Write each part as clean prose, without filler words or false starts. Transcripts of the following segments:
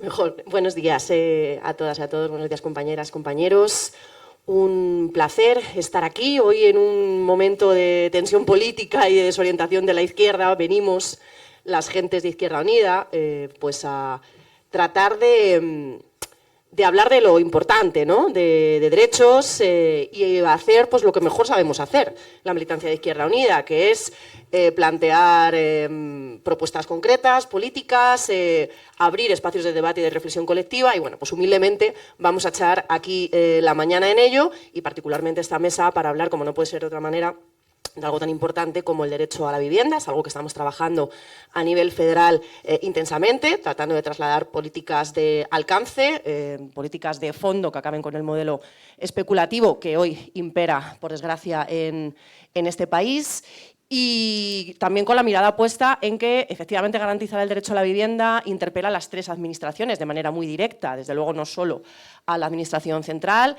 Mejor. Buenos días a todas y a todos. Buenos días, compañeras, compañeros. Un placer estar aquí. Hoy en un momento de tensión política y de desorientación de la izquierda venimos las gentes de Izquierda Unida pues a tratar de hablar de lo importante, ¿no? de derechos y hacer pues, lo que mejor sabemos hacer, la militancia de Izquierda Unida, que es plantear propuestas concretas, políticas, abrir espacios de debate y de reflexión colectiva y, bueno, pues humildemente vamos a echar aquí la mañana en ello y particularmente esta mesa para hablar, como no puede ser de otra manera, de algo tan importante como el derecho a la vivienda. Es algo que estamos trabajando a nivel federal intensamente, tratando de trasladar políticas de alcance, políticas de fondo que acaben con el modelo especulativo que hoy impera, por desgracia, en este país. Y también con la mirada puesta en que efectivamente garantizar el derecho a la vivienda interpela a las tres administraciones de manera muy directa, desde luego no solo a la administración central,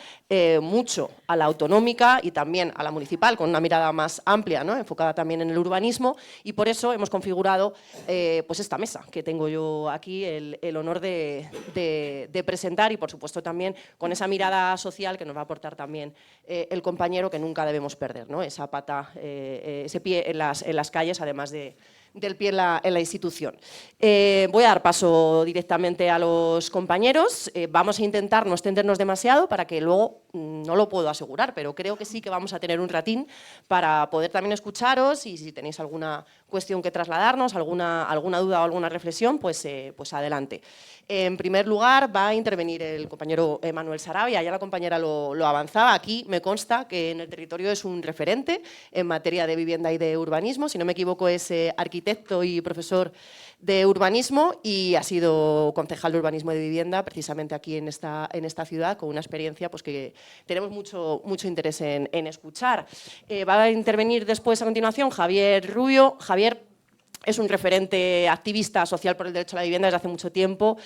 mucho a la autonómica y también a la municipal, con una mirada más amplia, ¿no? Enfocada también en el urbanismo, y por eso hemos configurado pues esta mesa que tengo yo aquí el honor de presentar y por supuesto también con esa mirada social que nos va a aportar también el compañero que nunca debemos perder, ¿no? Esa pata, ese pie en las calles, además del pie en la institución. Voy a dar paso directamente a los compañeros. Vamos a intentar no extendernos demasiado para que luego, no lo puedo asegurar, pero creo que sí que vamos a tener un ratín para poder también escucharos y si tenéis alguna cuestión que trasladarnos, alguna duda o alguna reflexión, pues adelante. En primer lugar va a intervenir el compañero Manuel Sarabia, ya la compañera lo avanzaba. Aquí me consta que en el territorio es un referente en materia de vivienda y de urbanismo. Si no me equivoco es arquitecto y profesor de urbanismo y ha sido concejal de urbanismo y de vivienda precisamente aquí en esta ciudad con una experiencia pues, que tenemos mucho interés en escuchar. Va a intervenir después a continuación Javier Rubio. Javier es un referente activista social por el derecho a la vivienda desde hace mucho tiempo,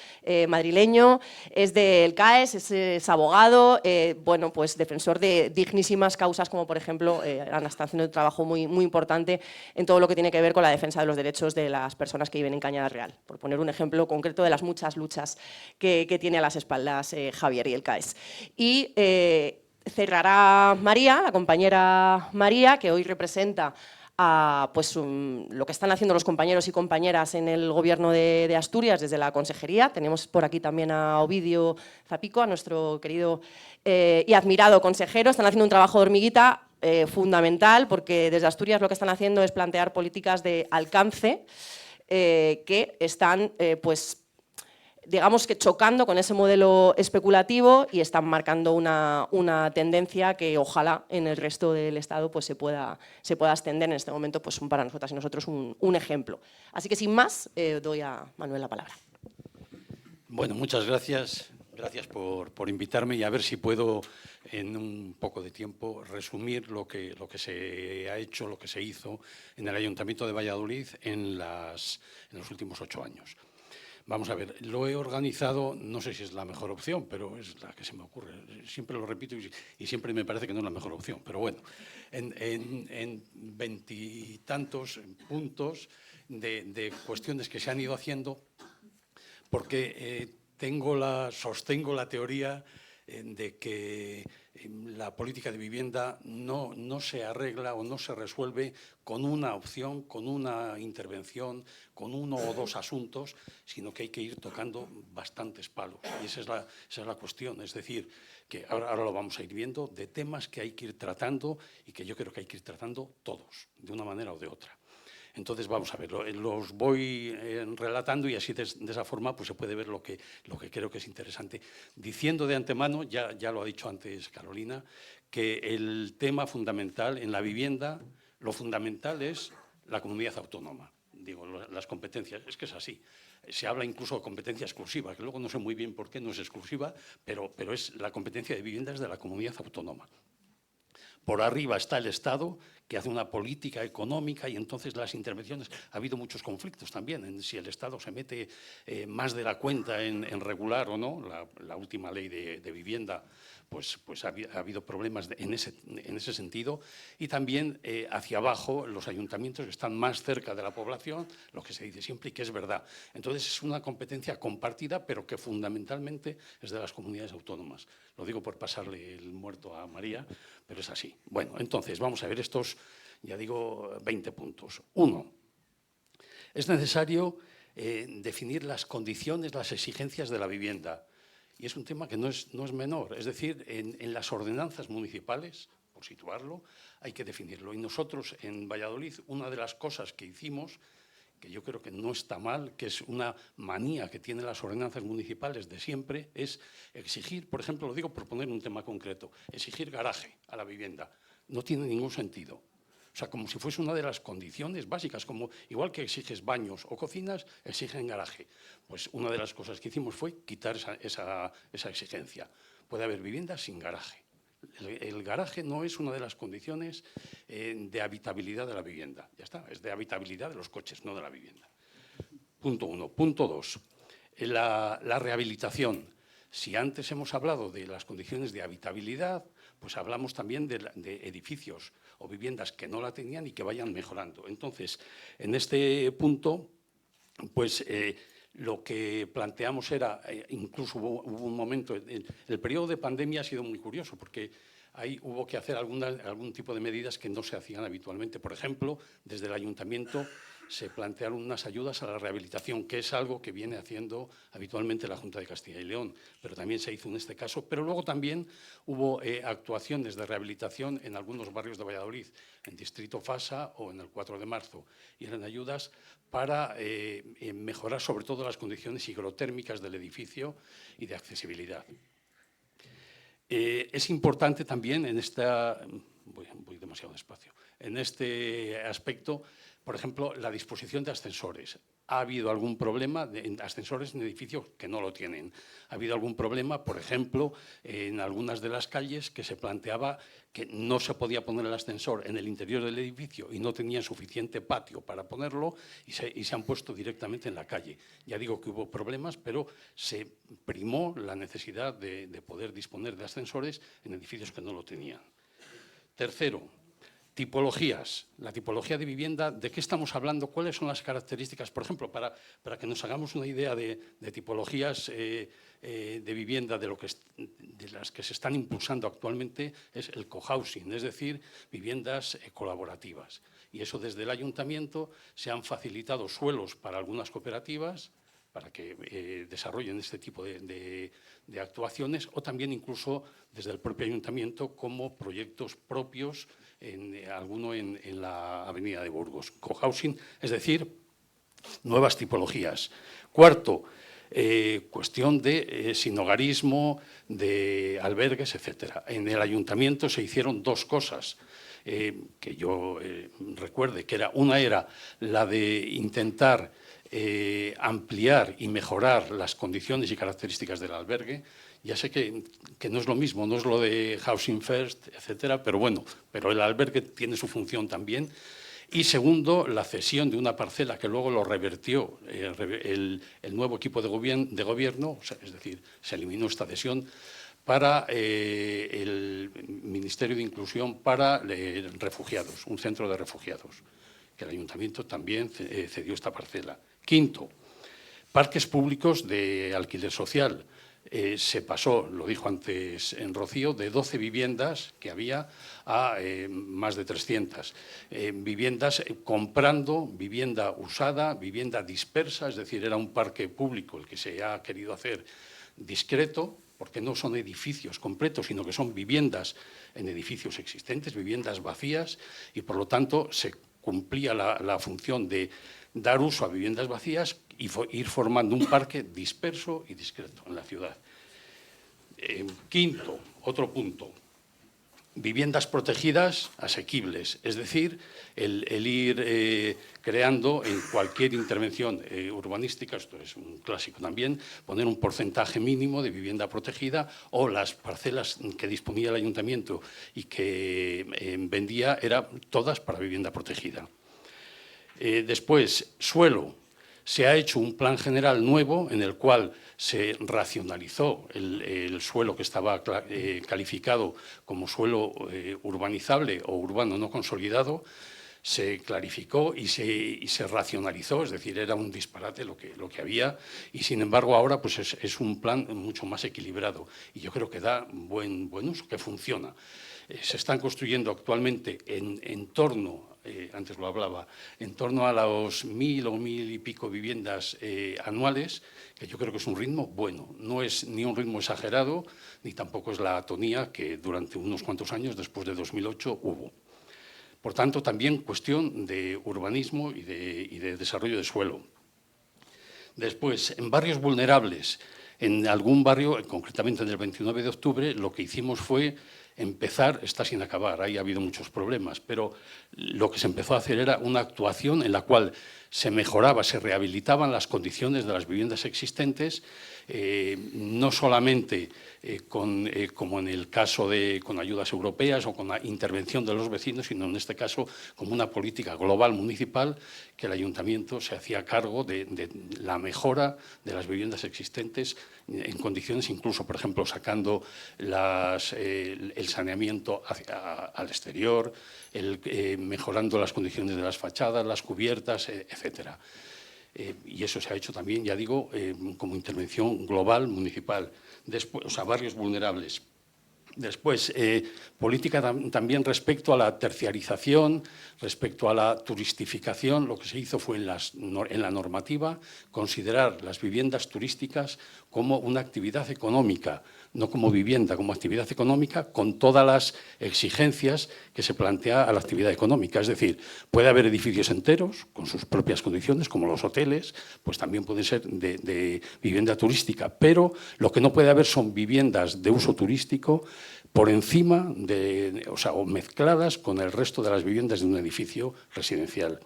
madrileño, es del CAES, es abogado, bueno, pues defensor de dignísimas causas como, por ejemplo, Ana está haciendo un trabajo muy importante en todo lo que tiene que ver con la defensa de los derechos de las personas que viven en Cañada Real, por poner un ejemplo concreto de las muchas luchas que tiene a las espaldas Javier y el CAES. Y cerrará María, la compañera María, que hoy representa pues, lo que están haciendo los compañeros y compañeras en el Gobierno de Asturias desde la Consejería. Tenemos por aquí también a Ovidio Zapico, a nuestro querido y admirado consejero. Están haciendo un trabajo de hormiguita fundamental porque desde Asturias lo que están haciendo es plantear políticas de alcance que están pues, digamos que chocando con ese modelo especulativo y están marcando una tendencia que ojalá en el resto del Estado pues, se pueda extender. En este momento pues, son para nosotras y nosotros un ejemplo. Así que sin más, doy a Manuel la palabra. Bueno, muchas gracias. Gracias por invitarme y a ver si puedo en un poco de tiempo resumir lo que se ha hecho, lo que se hizo en el Ayuntamiento de Valladolid en los últimos 8 años. Vamos a ver, lo he organizado, no sé si es la mejor opción, pero es la que se me ocurre. Siempre lo repito y siempre me parece que no es la mejor opción. Pero bueno, en 20 y tantos puntos de cuestiones que se han ido haciendo, porque sostengo la teoría de que la política de vivienda no se arregla o no se resuelve con una opción, con una intervención, con uno o dos asuntos, sino que hay que ir tocando bastantes palos. Y esa es la cuestión. Es decir, que ahora lo vamos a ir viendo, de temas que hay que ir tratando y que yo creo que hay que ir tratando todos, de una manera o de otra. Entonces, vamos a ver, los voy relatando y así de esa forma pues, se puede ver lo que creo que es interesante. Diciendo de antemano, ya lo ha dicho antes Carolina, que el tema fundamental en la vivienda, lo fundamental es la comunidad autónoma. Digo, las competencias, es que es así. Se habla incluso de competencia exclusiva, que luego no sé muy bien por qué no es exclusiva, pero es la competencia de vivienda es de la comunidad autónoma. Por arriba está el Estado, que hace una política económica y entonces las intervenciones, ha habido muchos conflictos también en si el Estado se mete más de la cuenta en regular o no. La última ley de vivienda pues ha habido problemas en ese sentido, y también hacia abajo los ayuntamientos están más cerca de la población, lo que se dice siempre y que es verdad. Entonces es una competencia compartida, pero que fundamentalmente es de las comunidades autónomas. Lo digo por pasarle el muerto a María, pero es así. Bueno, entonces vamos a ver estos, ya digo, 20 puntos. 1. Es necesario definir las condiciones, las exigencias de la vivienda. Y es un tema que no es menor. Es decir, en las ordenanzas municipales, por situarlo, hay que definirlo. Y nosotros en Valladolid, una de las cosas que hicimos, que yo creo que no está mal, que es una manía que tienen las ordenanzas municipales de siempre, es exigir, por ejemplo, lo digo por poner un tema concreto, exigir garaje a la vivienda. No tiene ningún sentido. O sea, como si fuese una de las condiciones básicas, como igual que exiges baños o cocinas, exigen garaje. Pues una de las cosas que hicimos fue quitar esa exigencia. Puede haber viviendas sin garaje. El garaje no es una de las condiciones de habitabilidad de la vivienda. Ya está, es de habitabilidad de los coches, no de la vivienda. Punto 1. Punto 2. La rehabilitación. Si antes hemos hablado de las condiciones de habitabilidad, pues hablamos también de edificios o viviendas que no la tenían y que vayan mejorando. Entonces, en este punto, pues lo que planteamos era, incluso hubo un momento, el periodo de pandemia ha sido muy curioso, porque ahí hubo que hacer algún tipo de medidas que no se hacían habitualmente. Por ejemplo, desde el ayuntamiento se plantearon unas ayudas a la rehabilitación, que es algo que viene haciendo habitualmente la Junta de Castilla y León, pero también se hizo en este caso. Pero luego también hubo actuaciones de rehabilitación en algunos barrios de Valladolid, en Distrito Fasa o en el 4 de marzo, y eran ayudas para mejorar sobre todo las condiciones higrotérmicas del edificio y de accesibilidad. Es importante también en esta... Voy demasiado despacio. En este aspecto, por ejemplo, la disposición de ascensores. Ha habido algún problema en ascensores en edificios que no lo tienen. Ha habido algún problema, por ejemplo, en algunas de las calles que se planteaba que no se podía poner el ascensor en el interior del edificio y no tenía suficiente patio para ponerlo y se han puesto directamente en la calle. Ya digo que hubo problemas, pero se primó la necesidad de poder disponer de ascensores en edificios que no lo tenían. Tercero, tipologías. La tipología de vivienda, ¿de qué estamos hablando? ¿Cuáles son las características? Por ejemplo, para que nos hagamos una idea de tipologías de vivienda de las que se están impulsando actualmente, es el cohousing, es decir, viviendas colaborativas. Y eso desde el ayuntamiento se han facilitado suelos para algunas cooperativas para que desarrollen este tipo de actuaciones, o también incluso desde el propio ayuntamiento como proyectos propios, alguno en la avenida de Burgos. Cohousing, es decir, nuevas tipologías. Cuarto, cuestión de sinhogarismo, de albergues, etc. En el ayuntamiento se hicieron dos cosas que yo recuerde, que una era la de intentar ampliar y mejorar las condiciones y características del albergue. Ya sé que no es lo mismo, no es lo de Housing First, etcétera, pero bueno, pero el albergue tiene su función también. Y segundo, la cesión de una parcela que luego lo revertió el nuevo equipo de gobierno, o sea, es decir, se eliminó esta cesión para el Ministerio de Inclusión para refugiados, un centro de refugiados, que el ayuntamiento también cedió esta parcela. Quinto, parques públicos de alquiler social. Se pasó, lo dijo antes en Rocío, de 12 viviendas que había a más de 300. Viviendas comprando, vivienda usada, vivienda dispersa, es decir, era un parque público el que se ha querido hacer discreto, porque no son edificios completos, sino que son viviendas en edificios existentes, viviendas vacías, y por lo tanto se cumplía la función de dar uso a viviendas vacías y ir formando un parque disperso y discreto en la ciudad. Quinto, otro punto, viviendas protegidas asequibles, es decir, el ir creando en cualquier intervención urbanística, esto es un clásico también, poner un porcentaje mínimo de vivienda protegida, o las parcelas que disponía el ayuntamiento y que vendía eran todas para vivienda protegida. Después, suelo. Se ha hecho un plan general nuevo en el cual se racionalizó el suelo que estaba calificado como suelo urbanizable o urbano no consolidado, se clarificó y se racionalizó, es decir, era un disparate lo que había, y sin embargo ahora pues es un plan mucho más equilibrado y yo creo que da buen uso, que funciona. Se están construyendo actualmente en torno, antes lo hablaba, en torno a los 1.000 o 1.000 y pico viviendas anuales, que yo creo que es un ritmo bueno. No es ni un ritmo exagerado, ni tampoco es la atonía que durante unos cuantos años, después de 2008, hubo. Por tanto, también cuestión de urbanismo y de desarrollo de suelo. Después, en barrios vulnerables, en algún barrio, concretamente en el 29 de octubre, lo que hicimos fue empezar, está sin acabar, ahí ha habido muchos problemas, pero lo que se empezó a hacer era una actuación en la cual se mejoraba, se rehabilitaban las condiciones de las viviendas existentes, no solamente como en el caso con ayudas europeas o con la intervención de los vecinos, sino en este caso como una política global municipal que el ayuntamiento se hacía cargo de la mejora de las viviendas existentes en condiciones incluso, por ejemplo, sacando el saneamiento al exterior, mejorando las condiciones de las fachadas, las cubiertas, etcétera. Y eso se ha hecho también, ya digo, como intervención global, municipal. Después, o sea, barrios vulnerables. Después, política también respecto a la terciarización, respecto a la turistificación. Lo que se hizo fue en la normativa considerar las viviendas turísticas como una actividad económica, no como vivienda, como actividad económica, con todas las exigencias que se plantea a la actividad económica. Es decir, puede haber edificios enteros con sus propias condiciones, como los hoteles, pues también pueden ser de vivienda turística, pero lo que no puede haber son viviendas de uso turístico por encima o mezcladas con el resto de las viviendas de un edificio residencial.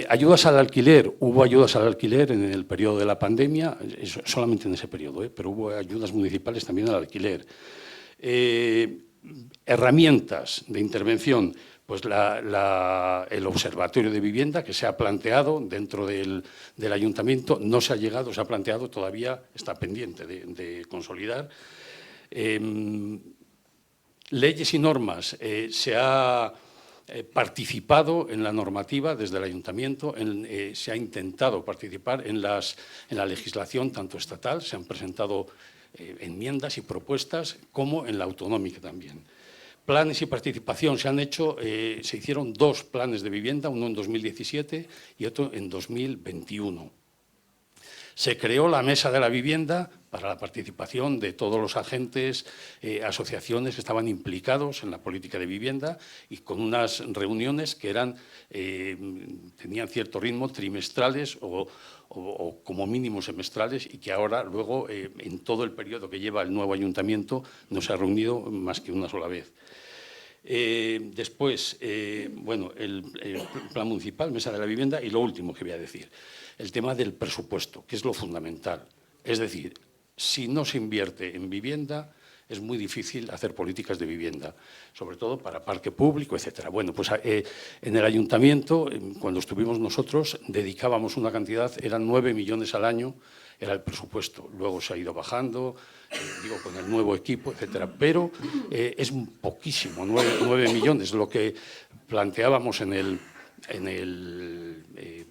Ayudas al alquiler. Hubo ayudas al alquiler en el periodo de la pandemia, solamente en ese periodo, pero hubo ayudas municipales también al alquiler. Herramientas de intervención, pues el observatorio de vivienda que se ha planteado dentro del ayuntamiento, no se ha llegado, se ha planteado, todavía está pendiente de consolidar. Leyes y normas, se ha participado en la normativa desde el ayuntamiento, se ha intentado participar en la legislación tanto estatal, se han presentado enmiendas y propuestas, como en la autonómica también. Planes y participación, se hicieron 2 planes de vivienda, uno en 2017 y otro en 2021. Se creó la Mesa de la Vivienda para la participación de todos los agentes, asociaciones que estaban implicados en la política de vivienda y con unas reuniones que tenían cierto ritmo, trimestrales o como mínimo semestrales, y que ahora luego en todo el periodo que lleva el nuevo ayuntamiento no se ha reunido más que una sola vez. Después, bueno, el plan municipal, Mesa de la Vivienda, y lo último que voy a decir, el tema del presupuesto, que es lo fundamental. Es decir, si no se invierte en vivienda, es muy difícil hacer políticas de vivienda, sobre todo para parque público, etcétera. Bueno, pues en el ayuntamiento, cuando estuvimos nosotros, dedicábamos una cantidad, eran 9 millones al año, era el presupuesto. Luego se ha ido bajando, con el nuevo equipo, etcétera. Pero es poquísimo, 9 millones. Lo que planteábamos en el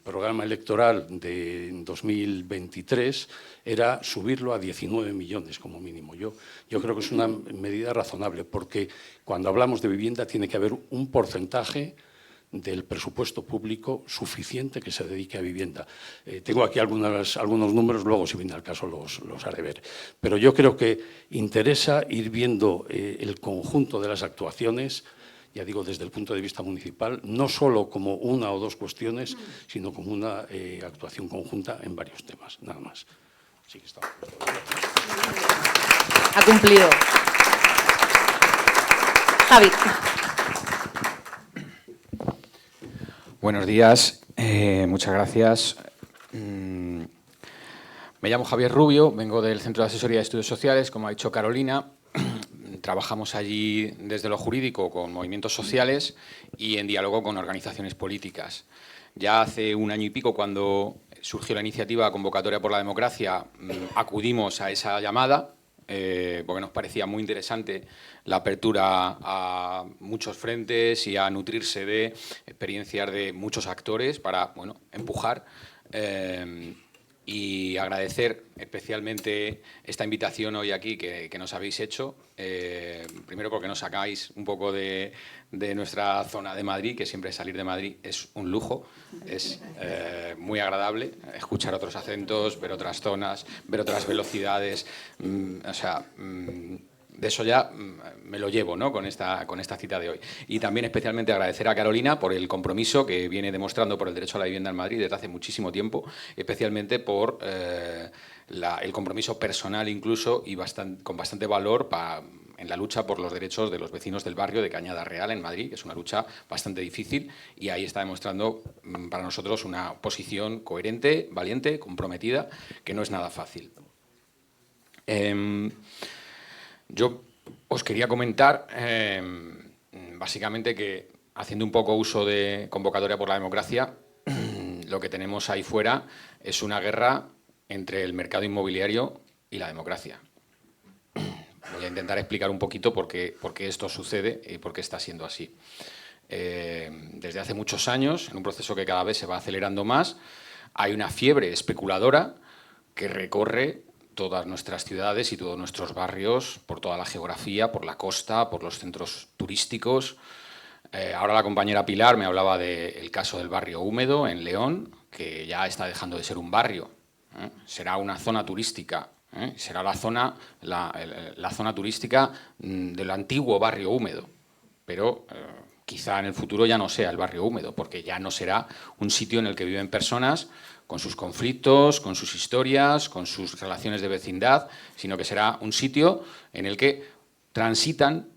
programa electoral de 2023 era subirlo a 19 millones como mínimo. Yo creo que es una medida razonable, porque cuando hablamos de vivienda tiene que haber un porcentaje del presupuesto público suficiente que se dedique a vivienda. Tengo aquí algunos números, luego si viene al caso los haré ver. Pero yo creo que interesa ir viendo el conjunto de las actuaciones, ya digo, desde el punto de vista municipal, no solo como una o dos cuestiones, sino como una actuación conjunta en varios temas, nada más. Así que está. Ha cumplido. Javi. Buenos días, muchas gracias. Me llamo Javier Rubio, vengo del Centro de Asesoría de Estudios Sociales, como ha dicho Carolina. Trabajamos allí desde lo jurídico con movimientos sociales y en diálogo con organizaciones políticas. Ya hace un año y pico, cuando surgió la iniciativa Convocatoria por la Democracia, acudimos a esa llamada porque nos parecía muy interesante la apertura a muchos frentes y a nutrirse de experiencias de muchos actores para, bueno, empujar y agradecer especialmente esta invitación hoy aquí que nos habéis hecho. Primero porque nos sacáis un poco de nuestra zona de Madrid, que siempre salir de Madrid es un lujo, es muy agradable escuchar otros acentos, ver otras zonas, ver otras velocidades, de eso ya me lo llevo, ¿no?, con esta cita de hoy. Y también especialmente agradecer a Carolina por el compromiso que viene demostrando por el derecho a la vivienda en Madrid desde hace muchísimo tiempo, especialmente por el compromiso personal incluso y con bastante valor en la lucha por los derechos de los vecinos del barrio de Cañada Real en Madrid, que es una lucha bastante difícil, y ahí está demostrando para nosotros una posición coherente, valiente, comprometida, que no es nada fácil. Yo os quería comentar, básicamente, que haciendo un poco uso de Convocatoria por la Democracia, lo que tenemos ahí fuera es una guerra entre el mercado inmobiliario y la democracia. Voy a intentar explicar un poquito por qué esto sucede y por qué está siendo así. Desde hace muchos años, en un proceso que cada vez se va acelerando más, hay una fiebre especuladora que recorre todas nuestras ciudades y todos nuestros barrios, por toda la geografía, por la costa, por los centros turísticos. Ahora la compañera Pilar me hablaba del caso del barrio Húmedo en León, que ya está dejando de ser un barrio, será una zona turística, será la zona turística del antiguo barrio Húmedo, pero quizá en el futuro ya no sea el barrio Húmedo, porque ya no será un sitio en el que viven personas con sus conflictos, con sus historias, con sus relaciones de vecindad, sino que será un sitio en el que transitan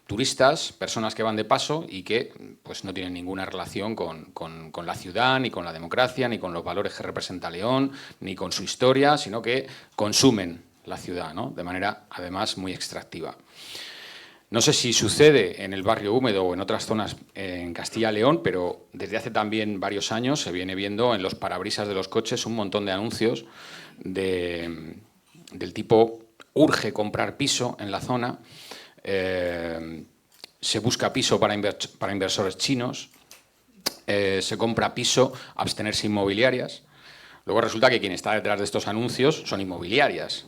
turistas, personas que van de paso y que pues, no tienen ninguna relación con la ciudad, ni con la democracia, ni con los valores que representa León, ni con su historia, sino que consumen la ciudad, ¿no?, de manera, además, muy extractiva. No sé si sucede en el barrio Húmedo o en otras zonas en Castilla y León, pero desde hace también varios años se viene viendo en los parabrisas de los coches un montón de anuncios del tipo urge comprar piso en la zona, se busca piso para inversores chinos, se compra piso, abstenerse inmobiliarias. Luego resulta que quien está detrás de estos anuncios son inmobiliarias.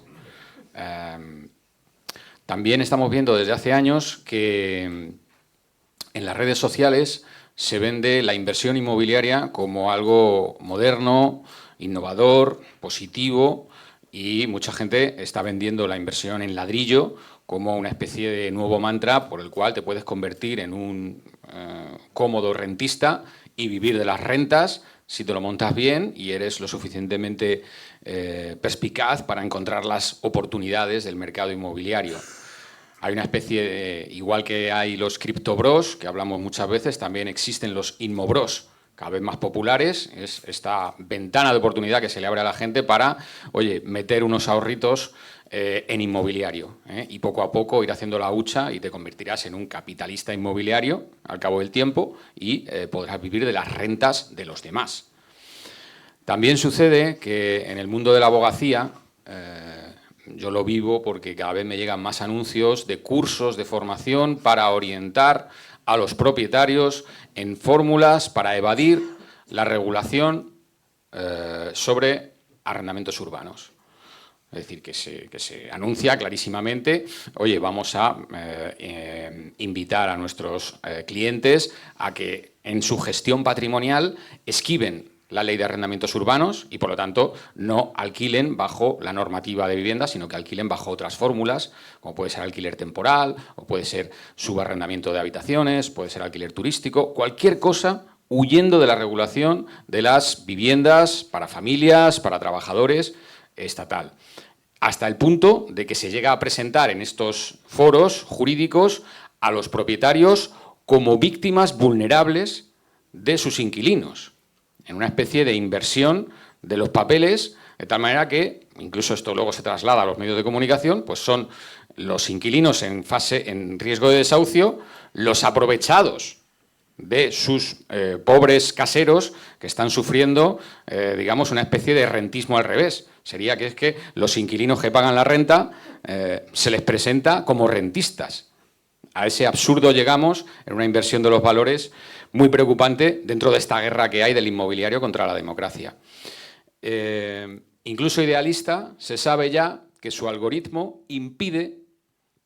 También estamos viendo desde hace años que en las redes sociales se vende la inversión inmobiliaria como algo moderno, innovador, positivo, y mucha gente está vendiendo la inversión en ladrillo como una especie de nuevo mantra por el cual te puedes convertir en un cómodo rentista y vivir de las rentas si te lo montas bien y eres lo suficientemente perspicaz para encontrar las oportunidades del mercado inmobiliario. Hay una especie de, igual que hay los criptobros, que hablamos muchas veces, también existen los inmobros, cada vez más populares. Es esta ventana de oportunidad que se le abre a la gente para, oye, meter unos ahorritos en inmobiliario, y poco a poco ir haciendo la hucha y te convertirás en un capitalista inmobiliario al cabo del tiempo y podrás vivir de las rentas de los demás. También sucede que en el mundo de la abogacía, yo lo vivo porque cada vez me llegan más anuncios de cursos de formación para orientar a los propietarios en fórmulas para evadir la regulación sobre arrendamientos urbanos. Es decir, que se anuncia clarísimamente, oye, vamos a invitar a nuestros clientes a que en su gestión patrimonial esquiven la ley de arrendamientos urbanos y, por lo tanto, no alquilen bajo la normativa de vivienda, sino que alquilen bajo otras fórmulas, como puede ser alquiler temporal, o puede ser subarrendamiento de habitaciones, puede ser alquiler turístico, cualquier cosa huyendo de la regulación de las viviendas para familias, para trabajadores, estatal. Hasta el punto de que se llega a presentar en estos foros jurídicos a los propietarios como víctimas vulnerables de sus inquilinos, en una especie de inversión de los papeles, de tal manera que, incluso esto luego se traslada a los medios de comunicación, pues son los inquilinos en riesgo de desahucio, los aprovechados de sus pobres caseros que están sufriendo, digamos, una especie de rentismo al revés. Sería que es que los inquilinos que pagan la renta se les presenta como rentistas. A ese absurdo llegamos en una inversión de los valores muy preocupante dentro de esta guerra que hay del inmobiliario contra la democracia. Incluso Idealista se sabe ya que su algoritmo impide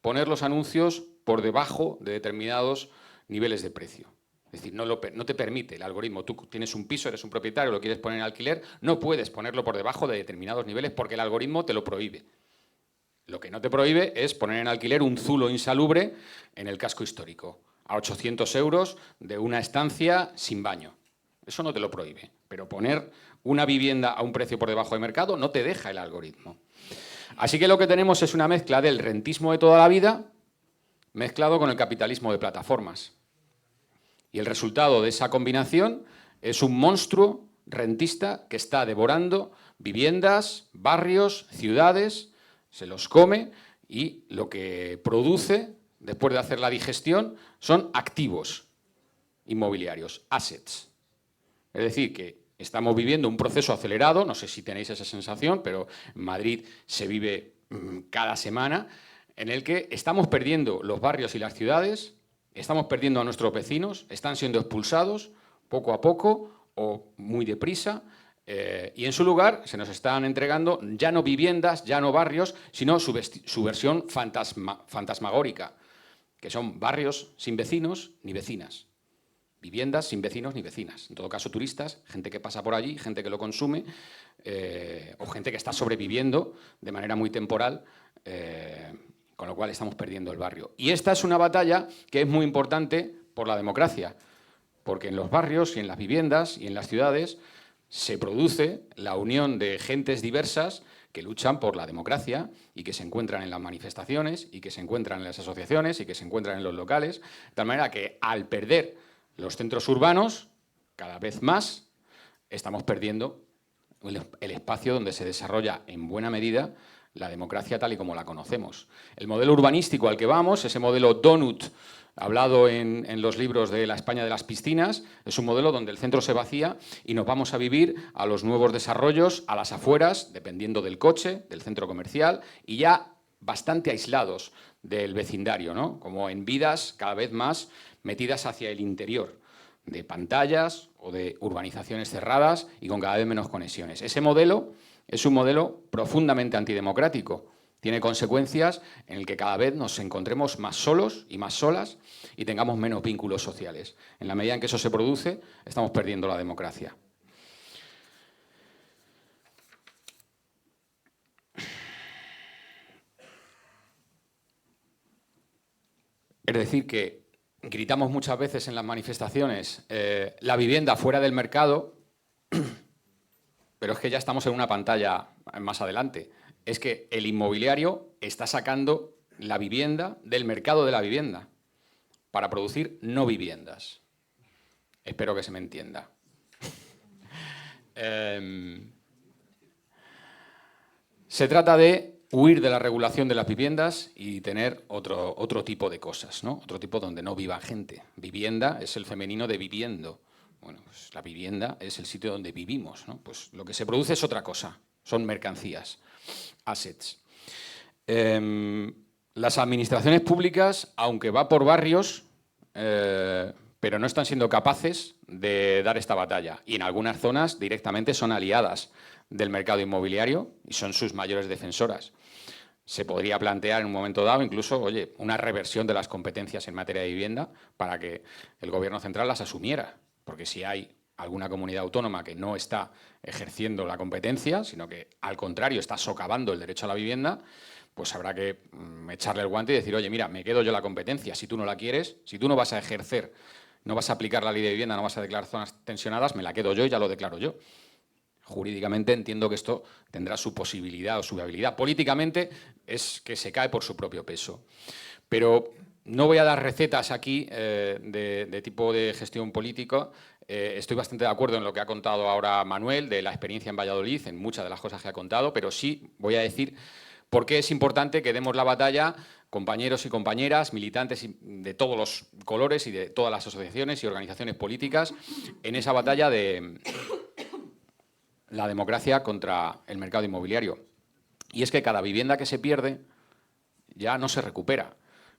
poner los anuncios por debajo de determinados niveles de precio. Es decir, no te permite el algoritmo. Tú tienes un piso, eres un propietario, lo quieres poner en alquiler, no puedes ponerlo por debajo de determinados niveles porque el algoritmo te lo prohíbe. Lo que no te prohíbe es poner en alquiler un zulo insalubre en el casco histórico, a 800 euros de una estancia sin baño. Eso no te lo prohíbe. Pero poner una vivienda a un precio por debajo de mercado no te deja el algoritmo. Así que lo que tenemos es una mezcla del rentismo de toda la vida mezclado con el capitalismo de plataformas. Y el resultado de esa combinación es un monstruo rentista que está devorando viviendas, barrios, ciudades, se los come y lo que produce, después de hacer la digestión, son activos inmobiliarios, assets. Es decir, que estamos viviendo un proceso acelerado, no sé si tenéis esa sensación, pero en Madrid se vive cada semana, en el que estamos perdiendo los barrios y las ciudades, estamos perdiendo a nuestros vecinos, están siendo expulsados poco a poco o muy deprisa, y en su lugar se nos están entregando ya no viviendas, ya no barrios, sino su versión fantasmagórica, que son barrios sin vecinos ni vecinas. Viviendas sin vecinos ni vecinas. En todo caso, turistas, gente que pasa por allí, gente que lo consume, o gente que está sobreviviendo de manera muy temporal, con lo cual estamos perdiendo el barrio. Y esta es una batalla que es muy importante por la democracia, porque en los barrios y en las viviendas y en las ciudades se produce la unión de gentes diversas que luchan por la democracia y que se encuentran en las manifestaciones y que se encuentran en las asociaciones y que se encuentran en los locales, de tal manera que al perder los centros urbanos, cada vez más, estamos perdiendo el espacio donde se desarrolla en buena medida la democracia tal y como la conocemos. El modelo urbanístico al que vamos, ese modelo Donut, hablado en los libros de la España de las piscinas, es un modelo donde el centro se vacía y nos vamos a vivir a los nuevos desarrollos, a las afueras, dependiendo del coche, del centro comercial, y ya bastante aislados del vecindario, ¿no? Como en vidas cada vez más metidas hacia el interior, de pantallas o de urbanizaciones cerradas y con cada vez menos conexiones. Ese modelo es un modelo profundamente antidemocrático. Tiene consecuencias en el que cada vez nos encontremos más solos y más solas y tengamos menos vínculos sociales. En la medida en que eso se produce, estamos perdiendo la democracia. Es decir, que gritamos muchas veces en las manifestaciones la vivienda fuera del mercado, pero es que ya estamos en una pantalla más adelante. Es que el inmobiliario está sacando la vivienda del mercado de la vivienda para producir no viviendas. Espero que se me entienda. Se trata de huir de la regulación de las viviendas y tener otro tipo de cosas, ¿no? Otro tipo donde no viva gente. Vivienda es el femenino de viviendo. Bueno, pues la vivienda es el sitio donde vivimos, ¿no? Pues lo que se produce es otra cosa, son mercancías, assets. Las administraciones públicas, aunque va por barrios, pero no están siendo capaces de dar esta batalla. Y en algunas zonas directamente son aliadas del mercado inmobiliario y son sus mayores defensoras. Se podría plantear en un momento dado incluso, oye, una reversión de las competencias en materia de vivienda para que el Gobierno central las asumiera. Porque si hay alguna comunidad autónoma que no está ejerciendo la competencia, sino que al contrario está socavando el derecho a la vivienda, pues habrá que echarle el guante y decir, oye, mira, me quedo yo la competencia, si tú no la quieres, si tú no vas a ejercer, no vas a aplicar la ley de vivienda, no vas a declarar zonas tensionadas, me la quedo yo y ya lo declaro yo. Jurídicamente entiendo que esto tendrá su posibilidad o su viabilidad. Políticamente es que se cae por su propio peso. Pero No voy a dar recetas aquí de tipo de gestión política. Estoy bastante de acuerdo en lo que ha contado ahora Manuel, de la experiencia en Valladolid, en muchas de las cosas que ha contado, pero sí voy a decir por qué es importante que demos la batalla, compañeros y compañeras, militantes de todos los colores y de todas las asociaciones y organizaciones políticas, en esa batalla de la democracia contra el mercado inmobiliario. Y es que cada vivienda que se pierde ya no se recupera.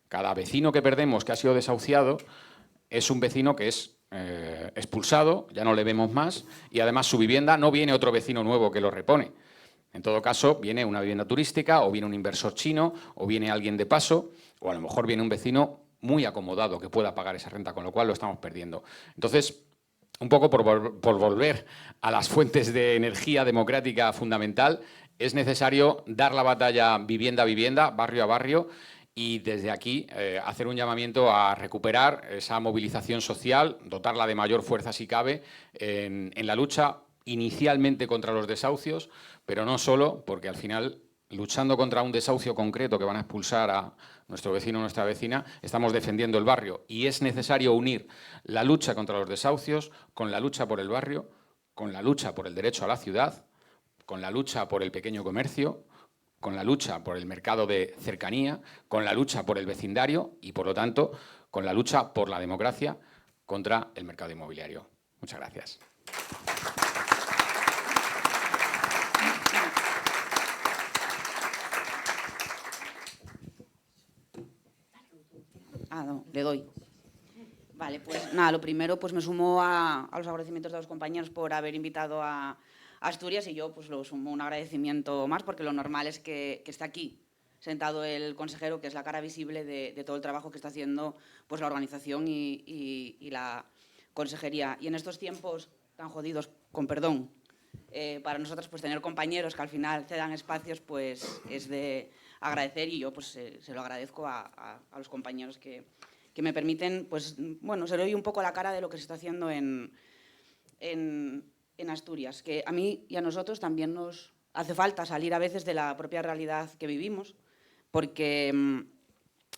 Cada vecino que perdemos, que ha sido desahuciado, es un vecino que es expulsado, ya no le vemos más, y además su vivienda no viene otro vecino nuevo que lo repone. En todo caso, viene una vivienda turística, o viene un inversor chino, o viene alguien de paso, o a lo mejor viene un vecino muy acomodado que pueda pagar esa renta, con lo cual lo estamos perdiendo. Entonces, un poco por volver a las fuentes de energía democrática fundamental, es necesario dar la batalla vivienda a vivienda, barrio a barrio, y desde aquí hacer un llamamiento a recuperar esa movilización social, dotarla de mayor fuerza si cabe, en la lucha inicialmente contra los desahucios, pero no solo, porque al final, luchando contra un desahucio concreto que van a expulsar a nuestro vecino o nuestra vecina, estamos defendiendo el barrio. Y es necesario unir la lucha contra los desahucios con la lucha por el barrio, con la lucha por el derecho a la ciudad, con la lucha por el pequeño comercio, con la lucha por el mercado de cercanía, con la lucha por el vecindario y, por lo tanto, con la lucha por la democracia contra el mercado inmobiliario. Muchas gracias. No, le doy. Vale, pues nada, lo primero pues me sumo a los agradecimientos de los compañeros por haber invitado a Asturias, y yo pues lo sumo un agradecimiento más, porque lo normal es que esté aquí sentado el consejero, que es la cara visible de todo el trabajo que está haciendo pues la organización y la consejería. Y en estos tiempos tan jodidos, con perdón, para nosotros pues tener compañeros que al final te dan espacios pues es de agradecer, y yo pues se lo agradezco a los compañeros que me permiten, pues bueno, ser hoy un poco la cara de lo que se está haciendo en Asturias, que a mí y a nosotros también nos hace falta salir a veces de la propia realidad que vivimos, porque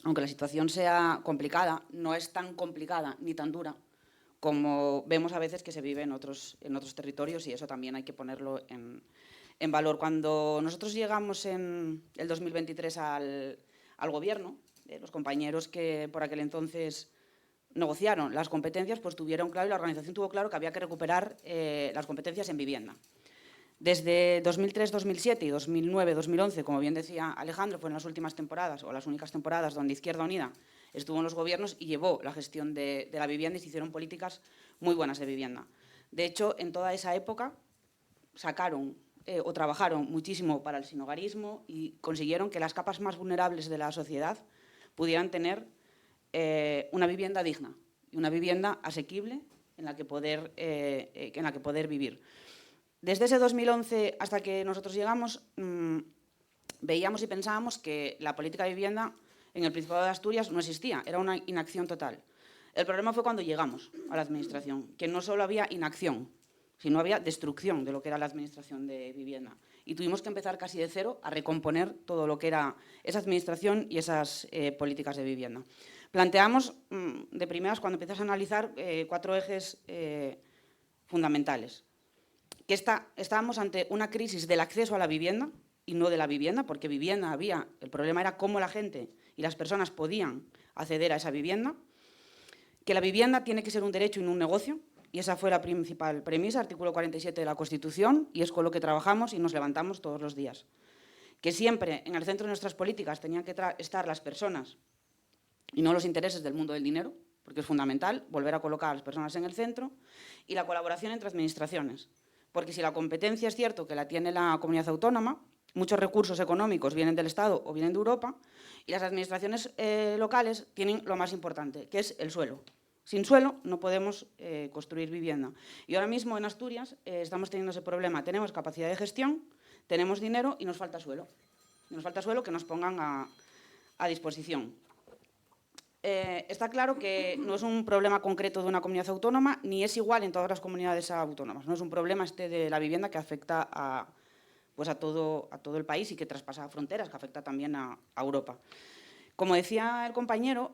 aunque la situación sea complicada, no es tan complicada ni tan dura como vemos a veces que se vive en otros territorios, y eso también hay que ponerlo en valor. Cuando nosotros llegamos en el 2023 al Gobierno, los compañeros que por aquel entonces negociaron las competencias, pues tuvieron claro, y la organización tuvo claro, que había que recuperar las competencias en vivienda. Desde 2003, 2007 y 2009, 2011, como bien decía Alejandro, fueron las últimas temporadas, o las únicas temporadas, donde Izquierda Unida estuvo en los gobiernos y llevó la gestión de la vivienda, y se hicieron políticas muy buenas de vivienda. De hecho, en toda esa época sacaron o trabajaron muchísimo para el sinhogarismo, y consiguieron que las capas más vulnerables de la sociedad pudieran tener una vivienda digna y una vivienda asequible en la que poder vivir. Desde ese 2011 hasta que nosotros llegamos, veíamos y pensábamos que la política de vivienda en el Principado de Asturias no existía, era una inacción total. El problema fue cuando llegamos a la administración, que no solo había inacción, sino había destrucción de lo que era la administración de vivienda. Y tuvimos que empezar casi de cero a recomponer todo lo que era esa administración y esas políticas de vivienda. Planteamos de primeras, cuando empiezas a analizar, 4 ejes fundamentales. Que estábamos ante una crisis del acceso a la vivienda y no de la vivienda, porque vivienda había, el problema era cómo la gente y las personas podían acceder a esa vivienda. Que la vivienda tiene que ser un derecho y no un negocio, y esa fue la principal premisa, artículo 47 de la Constitución, y es con lo que trabajamos y nos levantamos todos los días. Que siempre en el centro de nuestras políticas tenían que estar las personas y no los intereses del mundo del dinero, porque es fundamental volver a colocar a las personas en el centro, y la colaboración entre administraciones. Porque si la competencia es cierto que la tiene la comunidad autónoma, muchos recursos económicos vienen del Estado o vienen de Europa, y las administraciones locales tienen lo más importante, que es el suelo. Sin suelo no podemos construir vivienda. Y ahora mismo en Asturias estamos teniendo ese problema. Tenemos capacidad de gestión, tenemos dinero y nos falta suelo. Nos falta suelo que nos pongan a disposición. Está claro que no es un problema concreto de una comunidad autónoma, ni es igual en todas las comunidades autónomas. No es un problema de la vivienda que afecta a todo el país y que traspasa fronteras, que afecta también a Europa. Como decía el compañero,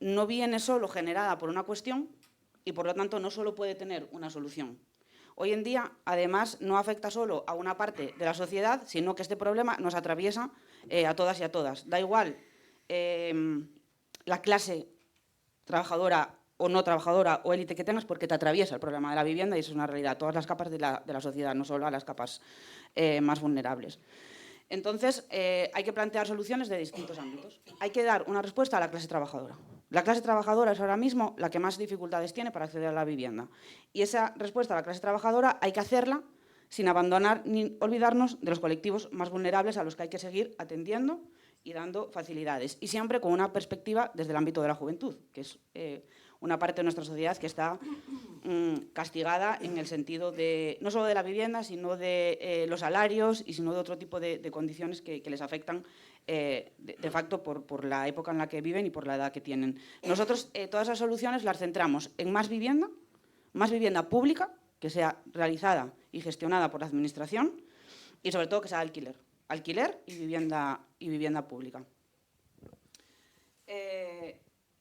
no viene solo generada por una cuestión y, por lo tanto, no solo puede tener una solución. Hoy en día, además, no afecta solo a una parte de la sociedad, sino que este problema nos atraviesa a todas y a todas. Da igual la clase trabajadora o no trabajadora o élite que tengas, porque te atraviesa el problema de la vivienda y eso es una realidad. Todas las capas de la sociedad, no solo a las capas más vulnerables. Entonces, hay que plantear soluciones de distintos ámbitos. Hay que dar una respuesta a la clase trabajadora. La clase trabajadora es ahora mismo la que más dificultades tiene para acceder a la vivienda. Y esa respuesta a la clase trabajadora hay que hacerla sin abandonar ni olvidarnos de los colectivos más vulnerables a los que hay que seguir atendiendo y dando facilidades. Y siempre con una perspectiva desde el ámbito de la juventud, que es una parte de nuestra sociedad que está castigada en el sentido de, no solo de la vivienda, sino de los salarios y sino de otro tipo de condiciones que les afectan de facto por la época en la que viven y por la edad que tienen. Nosotros todas esas soluciones las centramos en más vivienda pública, que sea realizada y gestionada por la Administración y sobre todo que sea alquiler y vivienda pública.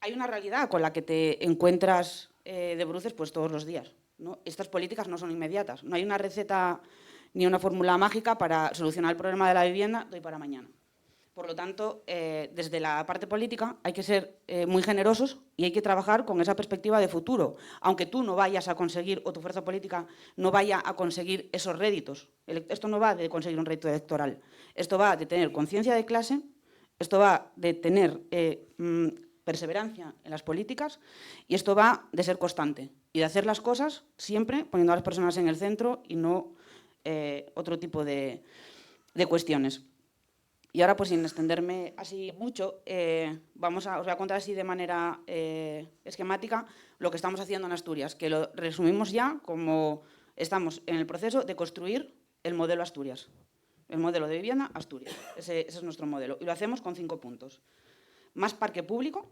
Hay una realidad con la que te encuentras de bruces pues, todos los días, ¿no? Estas políticas no son inmediatas. No hay una receta ni una fórmula mágica para solucionar el problema de la vivienda de hoy para mañana. Por lo tanto, desde la parte política hay que ser muy generosos y hay que trabajar con esa perspectiva de futuro. Aunque tú no vayas a conseguir, o tu fuerza política no vaya a conseguir esos réditos. Esto no va de conseguir un rédito electoral. Esto va de tener conciencia de clase, esto va de tener perseverancia en las políticas y esto va de ser constante y de hacer las cosas siempre poniendo a las personas en el centro y no otro tipo de cuestiones. Y ahora, pues sin extenderme así mucho, os voy a contar así de manera esquemática lo que estamos haciendo en Asturias, que lo resumimos ya como estamos en el proceso de construir el modelo Asturias, el modelo de vivienda Asturias. Ese es nuestro modelo y lo hacemos con 5 puntos. Más parque público.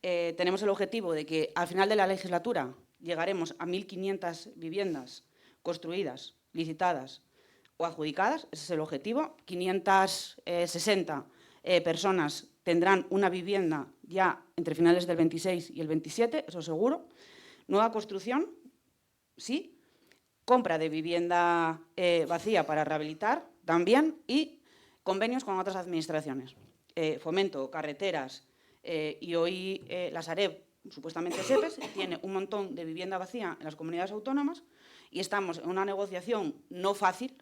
Tenemos el objetivo de que al final de la legislatura llegaremos a 1.500 viviendas construidas, licitadas o adjudicadas. Ese es el objetivo. 560 personas tendrán una vivienda ya entre finales del 26 y el 27, eso seguro. Nueva construcción, sí. Compra de vivienda vacía para rehabilitar también y convenios con otras administraciones. Fomento, carreteras y hoy la Sareb, supuestamente SEPES, tiene un montón de vivienda vacía en las comunidades autónomas y estamos en una negociación no fácil,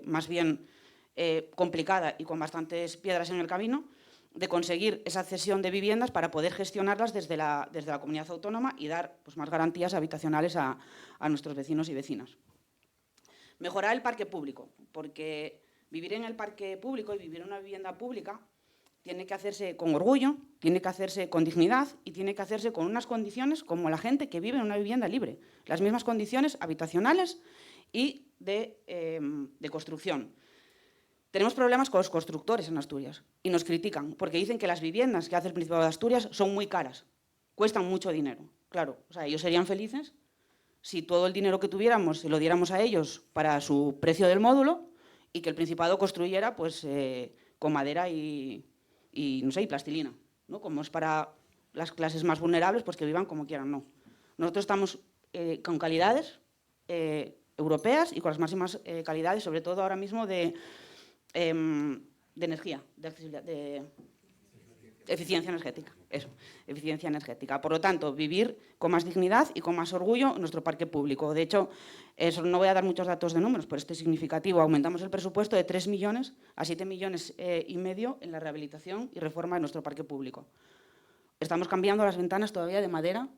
más bien complicada y con bastantes piedras en el camino, de conseguir esa cesión de viviendas para poder gestionarlas desde la comunidad autónoma y dar pues, más garantías habitacionales a nuestros vecinos y vecinas. Mejorar el parque público, porque vivir en el parque público y vivir en una vivienda pública tiene que hacerse con orgullo, tiene que hacerse con dignidad y tiene que hacerse con unas condiciones como la gente que vive en una vivienda libre. Las mismas condiciones habitacionales y de construcción. Tenemos problemas con los constructores en Asturias y nos critican porque dicen que las viviendas que hace el Principado de Asturias son muy caras, cuestan mucho dinero. Claro, o sea, ellos serían felices si todo el dinero que tuviéramos se lo diéramos a ellos para su precio del módulo y que el Principado construyera pues, con madera y no sé, y plastilina, ¿no? Como es para las clases más vulnerables, pues que vivan como quieran, no. Nosotros estamos con calidades europeas y con las máximas calidades, sobre todo ahora mismo de energía, de eficiencia energética. Eso, eficiencia energética. Por lo tanto, vivir con más dignidad y con más orgullo en nuestro parque público. De hecho, no voy a dar muchos datos de números, pero este es significativo. Aumentamos el presupuesto de 3 millones a 7,5 millones en la rehabilitación y reforma de nuestro parque público. Estamos cambiando las ventanas todavía de madera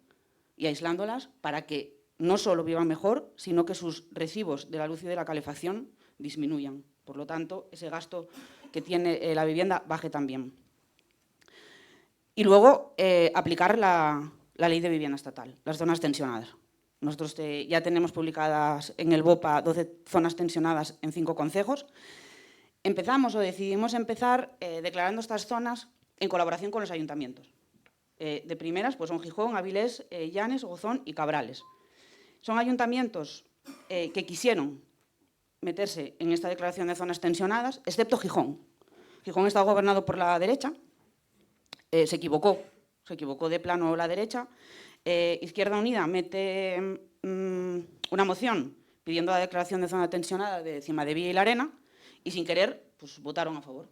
y aislándolas para que no solo vivan mejor, sino que sus recibos de la luz y de la calefacción disminuyan. Por lo tanto, ese gasto que tiene la vivienda baje también. Y luego, aplicar la ley de vivienda estatal, las zonas tensionadas. Nosotros ya tenemos publicadas en el BOPA 12 zonas tensionadas en 5 concejos. Empezamos o decidimos empezar declarando estas zonas en colaboración con los ayuntamientos. De primeras, pues son Gijón, Avilés, Llanes, Gozón y Cabrales. Son ayuntamientos que quisieron meterse en esta declaración de zonas tensionadas, excepto Gijón. Gijón está gobernado por la derecha, se equivocó se equivocó de plano la derecha. Izquierda Unida mete una moción pidiendo la declaración de zona tensionada de Cimadevilla y La Arena y sin querer pues votaron a favor.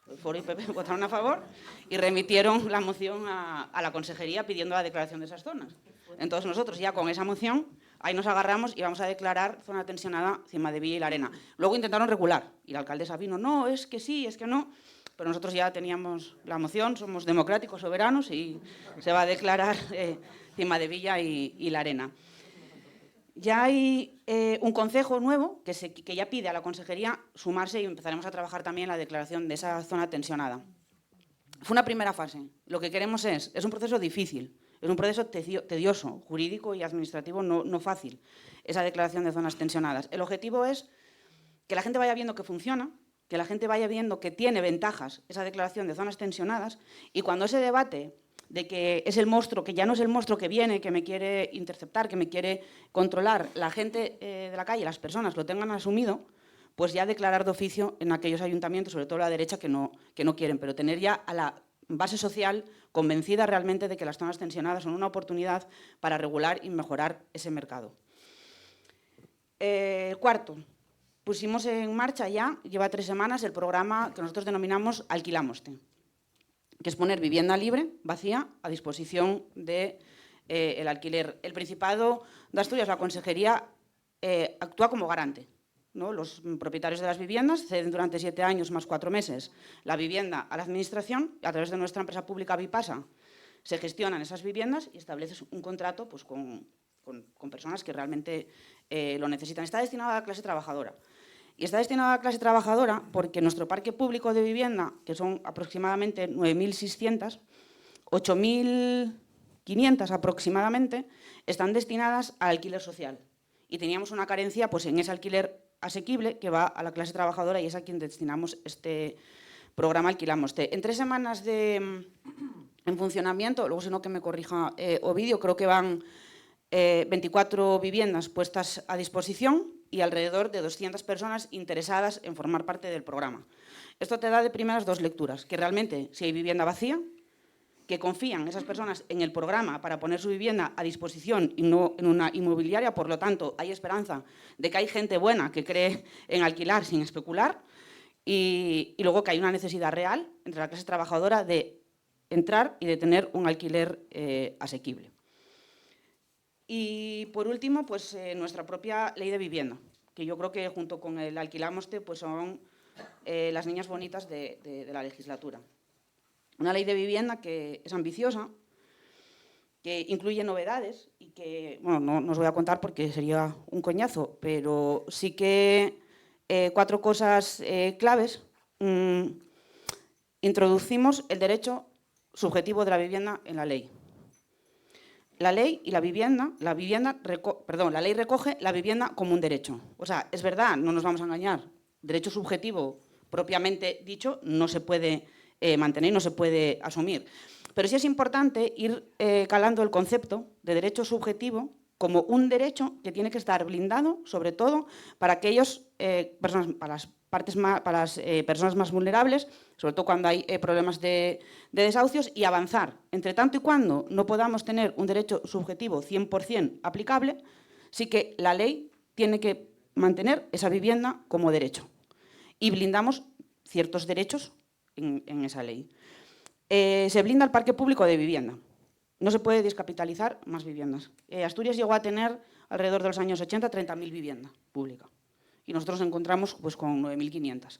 El Foro y PP votaron a favor y remitieron la moción a la consejería pidiendo la declaración de esas zonas. Entonces nosotros ya con esa moción ahí nos agarramos y vamos a declarar zona tensionada Cimadevilla y La Arena. Luego intentaron regular y la alcaldesa vino, no, es que sí, es que no. Pero nosotros ya teníamos la moción, somos democráticos, soberanos y se va a declarar Cimadevilla y La Arena. Ya hay un concejo nuevo que ya pide a la consejería sumarse y empezaremos a trabajar también en la declaración de esa zona tensionada. Fue una primera fase. Lo que queremos es un proceso difícil, es un proceso tedioso, jurídico y administrativo no fácil, esa declaración de zonas tensionadas. El objetivo es que la gente vaya viendo que funciona, que la gente vaya viendo que tiene ventajas esa declaración de zonas tensionadas y cuando ese debate de que es el monstruo, que ya no es el monstruo que viene, que me quiere interceptar, que me quiere controlar, la gente de la calle, las personas lo tengan asumido, pues ya declarar de oficio en aquellos ayuntamientos, sobre todo la derecha, que no quieren, pero tener ya a la base social convencida realmente de que las zonas tensionadas son una oportunidad para regular y mejorar ese mercado. Cuarto, pusimos en marcha ya, lleva 3 semanas, el programa que nosotros denominamos Alquilamoste, que es poner vivienda libre, vacía, a disposición del alquiler. El Principado de Asturias, la Consejería, actúa como garante, ¿no? Los propietarios de las viviendas ceden durante 7 años más 4 meses la vivienda a la Administración y a través de nuestra empresa pública Vipasa se gestionan esas viviendas y estableces un contrato pues, con personas que realmente lo necesitan. Está destinado a la clase trabajadora. Y está destinado a la clase trabajadora porque nuestro parque público de vivienda, que son aproximadamente 9.600, 8.500 aproximadamente, están destinadas al alquiler social. Y teníamos una carencia pues, en ese alquiler asequible que va a la clase trabajadora y es a quien destinamos este programa Alquilamoste. En 3 semanas en funcionamiento, luego si no que me corrija Ovidio, creo que van 24 viviendas puestas a disposición y alrededor de 200 personas interesadas en formar parte del programa. Esto te da de primeras 2 lecturas, que realmente si hay vivienda vacía, que confían esas personas en el programa para poner su vivienda a disposición y no en una inmobiliaria, por lo tanto hay esperanza de que hay gente buena que cree en alquilar sin especular y luego que hay una necesidad real entre la clase trabajadora de entrar y de tener un alquiler asequible. Y por último, pues nuestra propia ley de vivienda, que yo creo que junto con el Alquilamoste pues son las niñas bonitas de la legislatura. Una ley de vivienda que es ambiciosa, que incluye novedades y que, bueno, no os voy a contar porque sería un coñazo, pero sí que 4 cosas claves. Introducimos el derecho subjetivo de la vivienda en la ley. La ley y la ley recoge la vivienda como un derecho. O sea, es verdad, no nos vamos a engañar, derecho subjetivo propiamente dicho no se puede mantener y no se puede asumir. Pero sí es importante ir calando el concepto de derecho subjetivo como un derecho que tiene que estar blindado, sobre todo para aquellos para las personas más vulnerables, sobre todo cuando hay problemas de desahucios, y avanzar. Entre tanto y cuando no podamos tener un derecho subjetivo 100% aplicable, sí que la ley tiene que mantener esa vivienda como derecho. Y blindamos ciertos derechos en esa ley. Se blinda el parque público de vivienda. No se puede descapitalizar más viviendas. Asturias llegó a tener alrededor de los años 80 30.000 viviendas públicas. Y nosotros nos encontramos pues, con 9.500.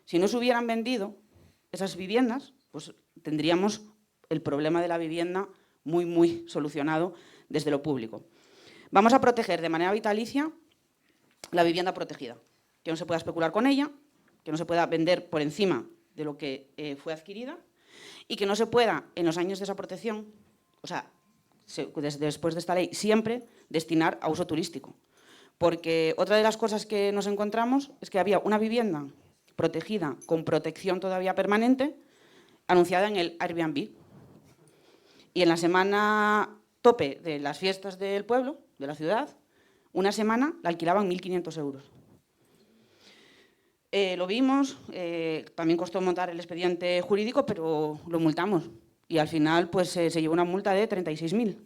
Si no se hubieran vendido esas viviendas, pues tendríamos el problema de la vivienda muy solucionado desde lo público. Vamos a proteger de manera vitalicia la vivienda protegida, que no se pueda especular con ella, que no se pueda vender por encima de lo que fue adquirida y que no se pueda, en los años de esa protección, o sea, después de esta ley, siempre destinar a uso turístico. Porque otra de las cosas que nos encontramos es que había una vivienda protegida con protección todavía permanente anunciada en el Airbnb. Y en la semana tope de las fiestas del pueblo, de la ciudad, una semana la alquilaban 1.500 euros. Lo vimos, también costó montar el expediente jurídico, pero lo multamos. y al final pues se llevó una multa de 36.000.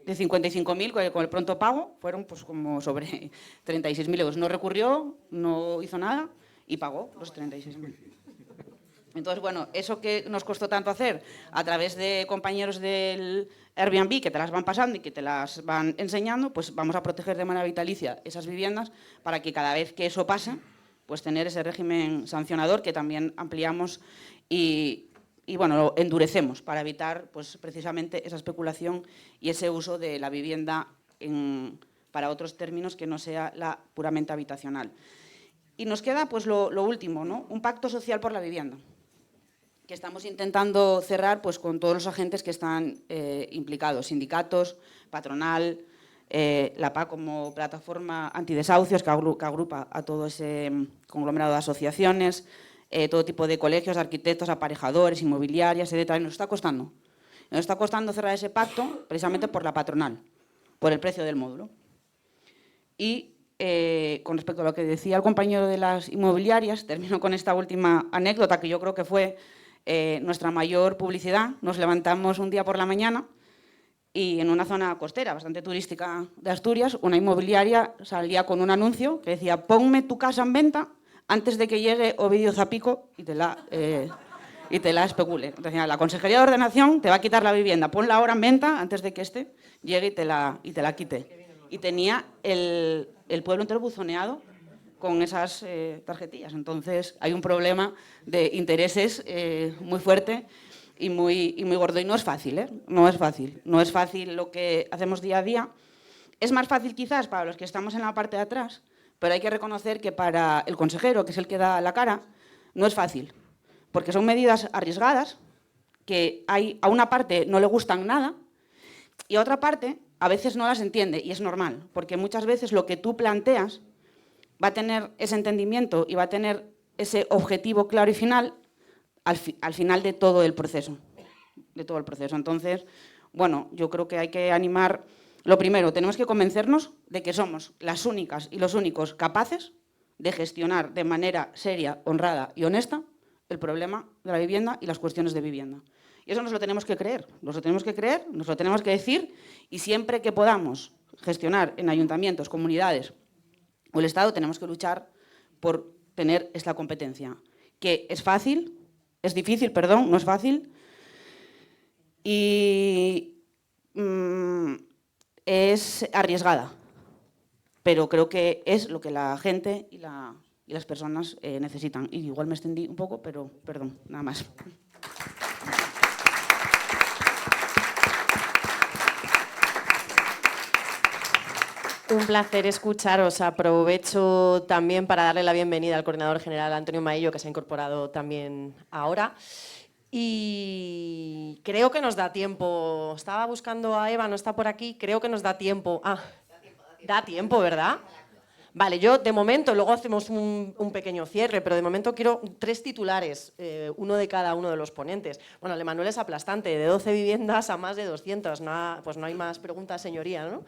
De 55.000 con el pronto pago, fueron pues como sobre 36.000 euros. No recurrió, no hizo nada y pagó los 36.000. Entonces, bueno, eso que nos costó tanto hacer a través de compañeros del Airbnb que te las van pasando y que te las van enseñando, pues vamos a proteger de manera vitalicia esas viviendas para que cada vez que eso pase, pues tener ese régimen sancionador que también ampliamos y bueno, lo endurecemos para evitar pues, precisamente esa especulación y ese uso de la vivienda para otros términos que no sea la puramente habitacional. Y nos queda pues, lo último, ¿no? Un pacto social por la vivienda, que estamos intentando cerrar pues, con todos los agentes que están implicados, sindicatos, patronal, la PA como plataforma antidesahucios que agrupa a todo ese conglomerado de asociaciones, todo tipo de colegios, arquitectos, aparejadores, inmobiliarias, etc. Nos está costando. Nos está costando cerrar ese pacto precisamente por la patronal, por el precio del módulo. Y con respecto a lo que decía el compañero de las inmobiliarias, termino con esta última anécdota que yo creo que fue nuestra mayor publicidad. Nos levantamos un día por la mañana y en una zona costera bastante turística de Asturias, una inmobiliaria salía con un anuncio que decía: ponme tu casa en venta antes de que llegue Ovidio Zapico y te la especule. Entonces, la Consejería de Ordenación te va a quitar la vivienda, ponla ahora en venta antes de que este llegue y te la quite. Y tenía el pueblo entero buzoneado con esas tarjetillas. Entonces, hay un problema de intereses muy fuerte y muy gordo. Y no es fácil, ¿eh? No es fácil. No es fácil lo que hacemos día a día. Es más fácil quizás para los que estamos en la parte de atrás, pero hay que reconocer que para el consejero, que es el que da la cara, no es fácil, porque son medidas arriesgadas que a una parte no le gustan nada y a otra parte a veces no las entiende, y es normal, porque muchas veces lo que tú planteas va a tener ese entendimiento y va a tener ese objetivo claro y final al final de todo el proceso. Entonces, bueno, yo creo que hay que animar. Lo primero, tenemos que convencernos de que somos las únicas y los únicos capaces de gestionar de manera seria, honrada y honesta el problema de la vivienda y las cuestiones de vivienda. Y eso nos lo tenemos que creer, nos lo tenemos que decir, y siempre que podamos gestionar en ayuntamientos, comunidades o el Estado, tenemos que luchar por tener esta competencia, que es difícil, no es fácil, y es arriesgada, pero creo que es lo que la gente y las personas necesitan. Y igual me extendí un poco, pero perdón, nada más. Un placer escucharos. Aprovecho también para darle la bienvenida al coordinador general Antonio Maillo, que se ha incorporado también ahora. Y creo que nos da tiempo. Estaba buscando a Eva, no está por aquí. Creo que nos da tiempo. Da tiempo, ¿verdad? Vale, yo de momento, luego hacemos un pequeño cierre, pero de momento quiero 3 titulares, uno de cada uno de los ponentes. Bueno, el de Manuel es aplastante, de 12 viviendas a más de 200. Pues no hay más preguntas, señoría, ¿no?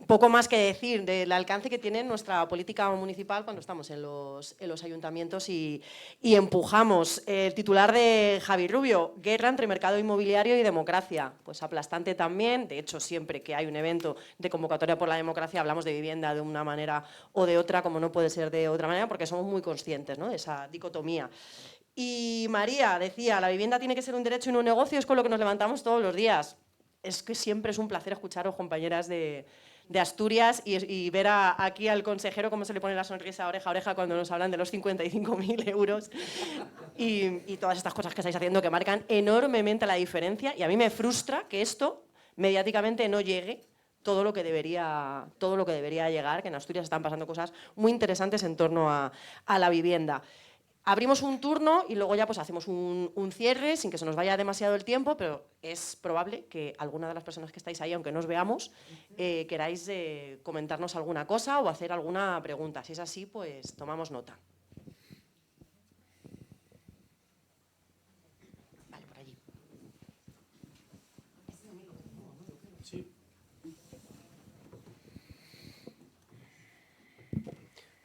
Poco más que decir del alcance que tiene nuestra política municipal cuando estamos en los ayuntamientos y empujamos. El titular de Javi Rubio: guerra entre mercado inmobiliario y democracia. Pues aplastante también. De hecho, siempre que hay un evento de convocatoria por la democracia hablamos de vivienda de una manera o de otra, como no puede ser de otra manera, porque somos muy conscientes, ¿no?, de esa dicotomía. Y María decía: la vivienda tiene que ser un derecho y no un negocio. Es con lo que nos levantamos todos los días. Es que siempre es un placer escucharos, compañeras de Asturias, y ver aquí al consejero cómo se le pone la sonrisa oreja a oreja cuando nos hablan de los 55.000 euros y todas estas cosas que estáis haciendo que marcan enormemente la diferencia. Y a mí me frustra que esto mediáticamente no llegue todo lo que debería llegar, que en Asturias están pasando cosas muy interesantes en torno a la vivienda. Abrimos un turno y luego ya pues hacemos un cierre sin que se nos vaya demasiado el tiempo, pero es probable que alguna de las personas que estáis ahí, aunque no os veamos, queráis comentarnos alguna cosa o hacer alguna pregunta. Si es así, pues tomamos nota. Vale, por allí. Sí.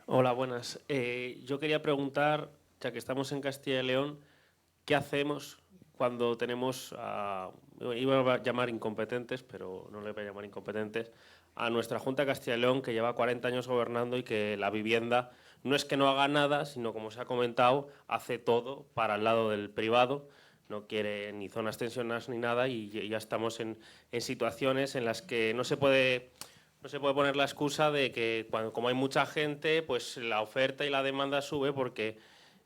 Hola, buenas. Yo quería preguntar, ya que estamos en Castilla y León, ¿qué hacemos cuando tenemos, iba a llamar incompetentes, pero no le voy a llamar incompetentes, a nuestra Junta de Castilla y León, que lleva 40 años gobernando y que la vivienda no es que no haga nada, sino, como se ha comentado, hace todo para el lado del privado. No quiere ni zonas tensionadas ni nada, y ya estamos en situaciones en las que no se puede poner la excusa de que como hay mucha gente, pues la oferta y la demanda sube, porque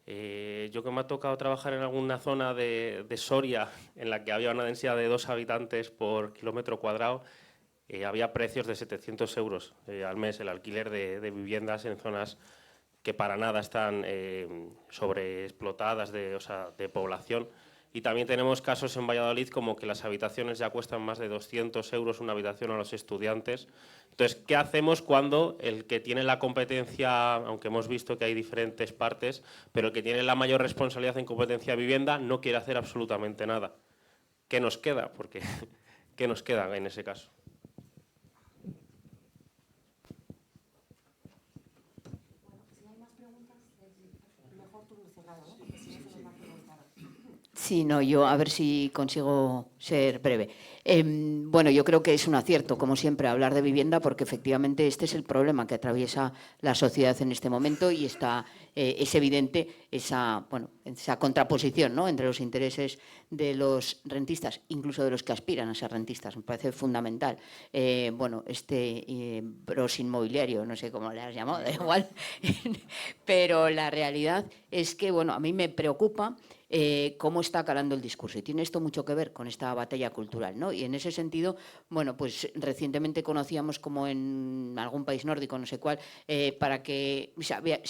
yo, que me ha tocado trabajar en alguna zona de Soria en la que había una densidad de 2 habitantes por kilómetro cuadrado, había precios de 700 euros al mes el alquiler de viviendas en zonas que para nada están sobreexplotadas de población. Y también tenemos casos en Valladolid como que las habitaciones ya cuestan más de 200 euros una habitación a los estudiantes. Entonces, ¿qué hacemos cuando el que tiene la competencia, aunque hemos visto que hay diferentes partes, pero el que tiene la mayor responsabilidad en competencia de vivienda no quiere hacer absolutamente nada? ¿Qué nos queda? Porque, ¿qué nos queda en ese caso? Sí, no, yo a ver si consigo ser breve. Bueno, yo creo que es un acierto, como siempre, hablar de vivienda, porque efectivamente este es el problema que atraviesa la sociedad en este momento, y es evidente esa contraposición, ¿no?, entre los intereses de los rentistas, incluso de los que aspiran a ser rentistas. Me parece fundamental. Bros inmobiliario, no sé cómo le has llamado, da igual, pero la realidad es que, bueno, a mí me preocupa cómo está calando el discurso, y tiene esto mucho que ver con esta batalla cultural, ¿no? Y en ese sentido, bueno, pues recientemente conocíamos como en algún país nórdico, no sé cuál, para que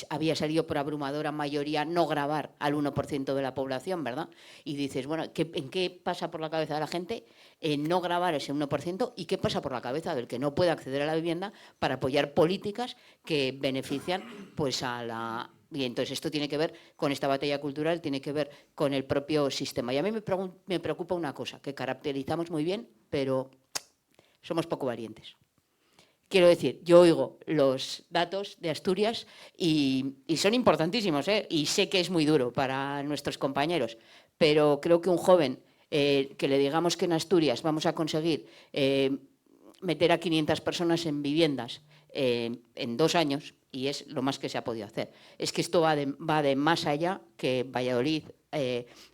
había salido por abrumadora mayoría no gravar al 1% de la población, ¿verdad? Y dices, bueno, ¿en qué pasa por la cabeza de la gente no grabar ese 1%? ¿Y qué pasa por la cabeza del que no puede acceder a la vivienda para apoyar políticas que benefician, pues, a la... Y entonces esto tiene que ver con esta batalla cultural, tiene que ver con el propio sistema. Y a mí me preocupa una cosa, que caracterizamos muy bien, pero somos poco valientes. Quiero decir, yo oigo los datos de Asturias y son importantísimos, ¿eh? Y sé que es muy duro para nuestros compañeros, pero creo que un joven que le digamos que en Asturias vamos a conseguir meter a 500 personas en viviendas en 2 años, y es lo más que se ha podido hacer. Es que esto va de más allá que Valladolid,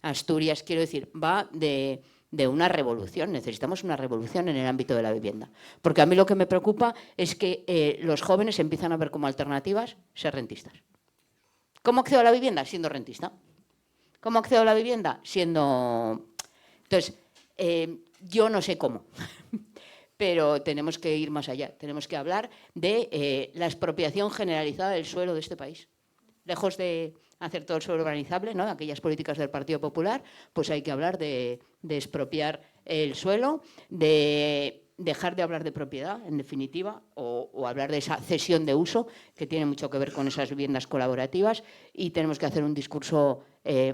Asturias, quiero decir, va de una revolución. Necesitamos una revolución en el ámbito de la vivienda. Porque a mí lo que me preocupa es que los jóvenes empiezan a ver como alternativas ser rentistas. ¿Cómo accedo a la vivienda? Siendo rentista. ¿Cómo accedo a la vivienda? Siendo... Entonces, yo no sé cómo. Pero tenemos que ir más allá, tenemos que hablar de la expropiación generalizada del suelo de este país. Lejos de hacer todo el suelo urbanizable, ¿no?, aquellas políticas del Partido Popular, pues hay que hablar de expropiar el suelo, de dejar de hablar de propiedad, en definitiva, o hablar de esa cesión de uso, que tiene mucho que ver con esas viviendas colaborativas, y tenemos que hacer un discurso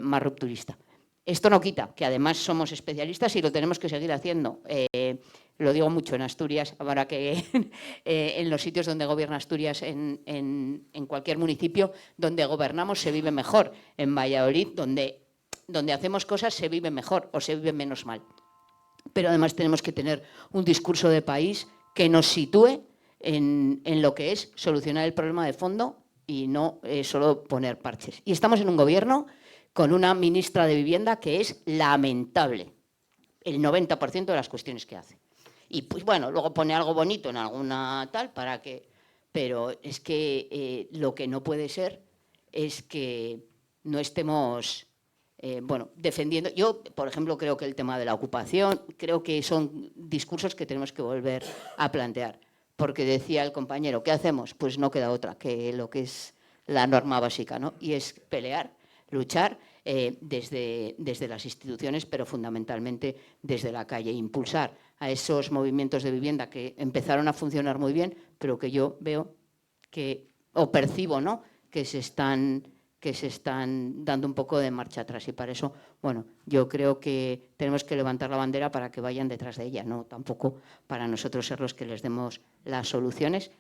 más rupturista. Esto no quita que además somos especialistas y lo tenemos que seguir haciendo. Lo digo mucho en Asturias, ahora que en los sitios donde gobierna Asturias, en cualquier municipio donde gobernamos se vive mejor. En Valladolid, donde hacemos cosas, se vive mejor o se vive menos mal. Pero además tenemos que tener un discurso de país que nos sitúe en lo que es solucionar el problema de fondo y no solo poner parches. Y estamos en un gobierno con una ministra de Vivienda que es lamentable, el 90% de las cuestiones que hace. Y pues bueno, luego pone algo bonito en alguna tal para que... Pero es que lo que no puede ser es que no estemos defendiendo... Yo, por ejemplo, creo que el tema de la ocupación, creo que son discursos que tenemos que volver a plantear. Porque decía el compañero, ¿qué hacemos? Pues no queda otra que lo que es la norma básica, ¿no? Y es pelear, luchar desde las instituciones, pero fundamentalmente desde la calle, impulsar a esos movimientos de vivienda que empezaron a funcionar muy bien, pero que yo veo o percibo, ¿no?, que se están dando un poco de marcha atrás. Y para eso, bueno, yo creo que tenemos que levantar la bandera para que vayan detrás de ella, no tampoco para nosotros ser los que les demos las soluciones.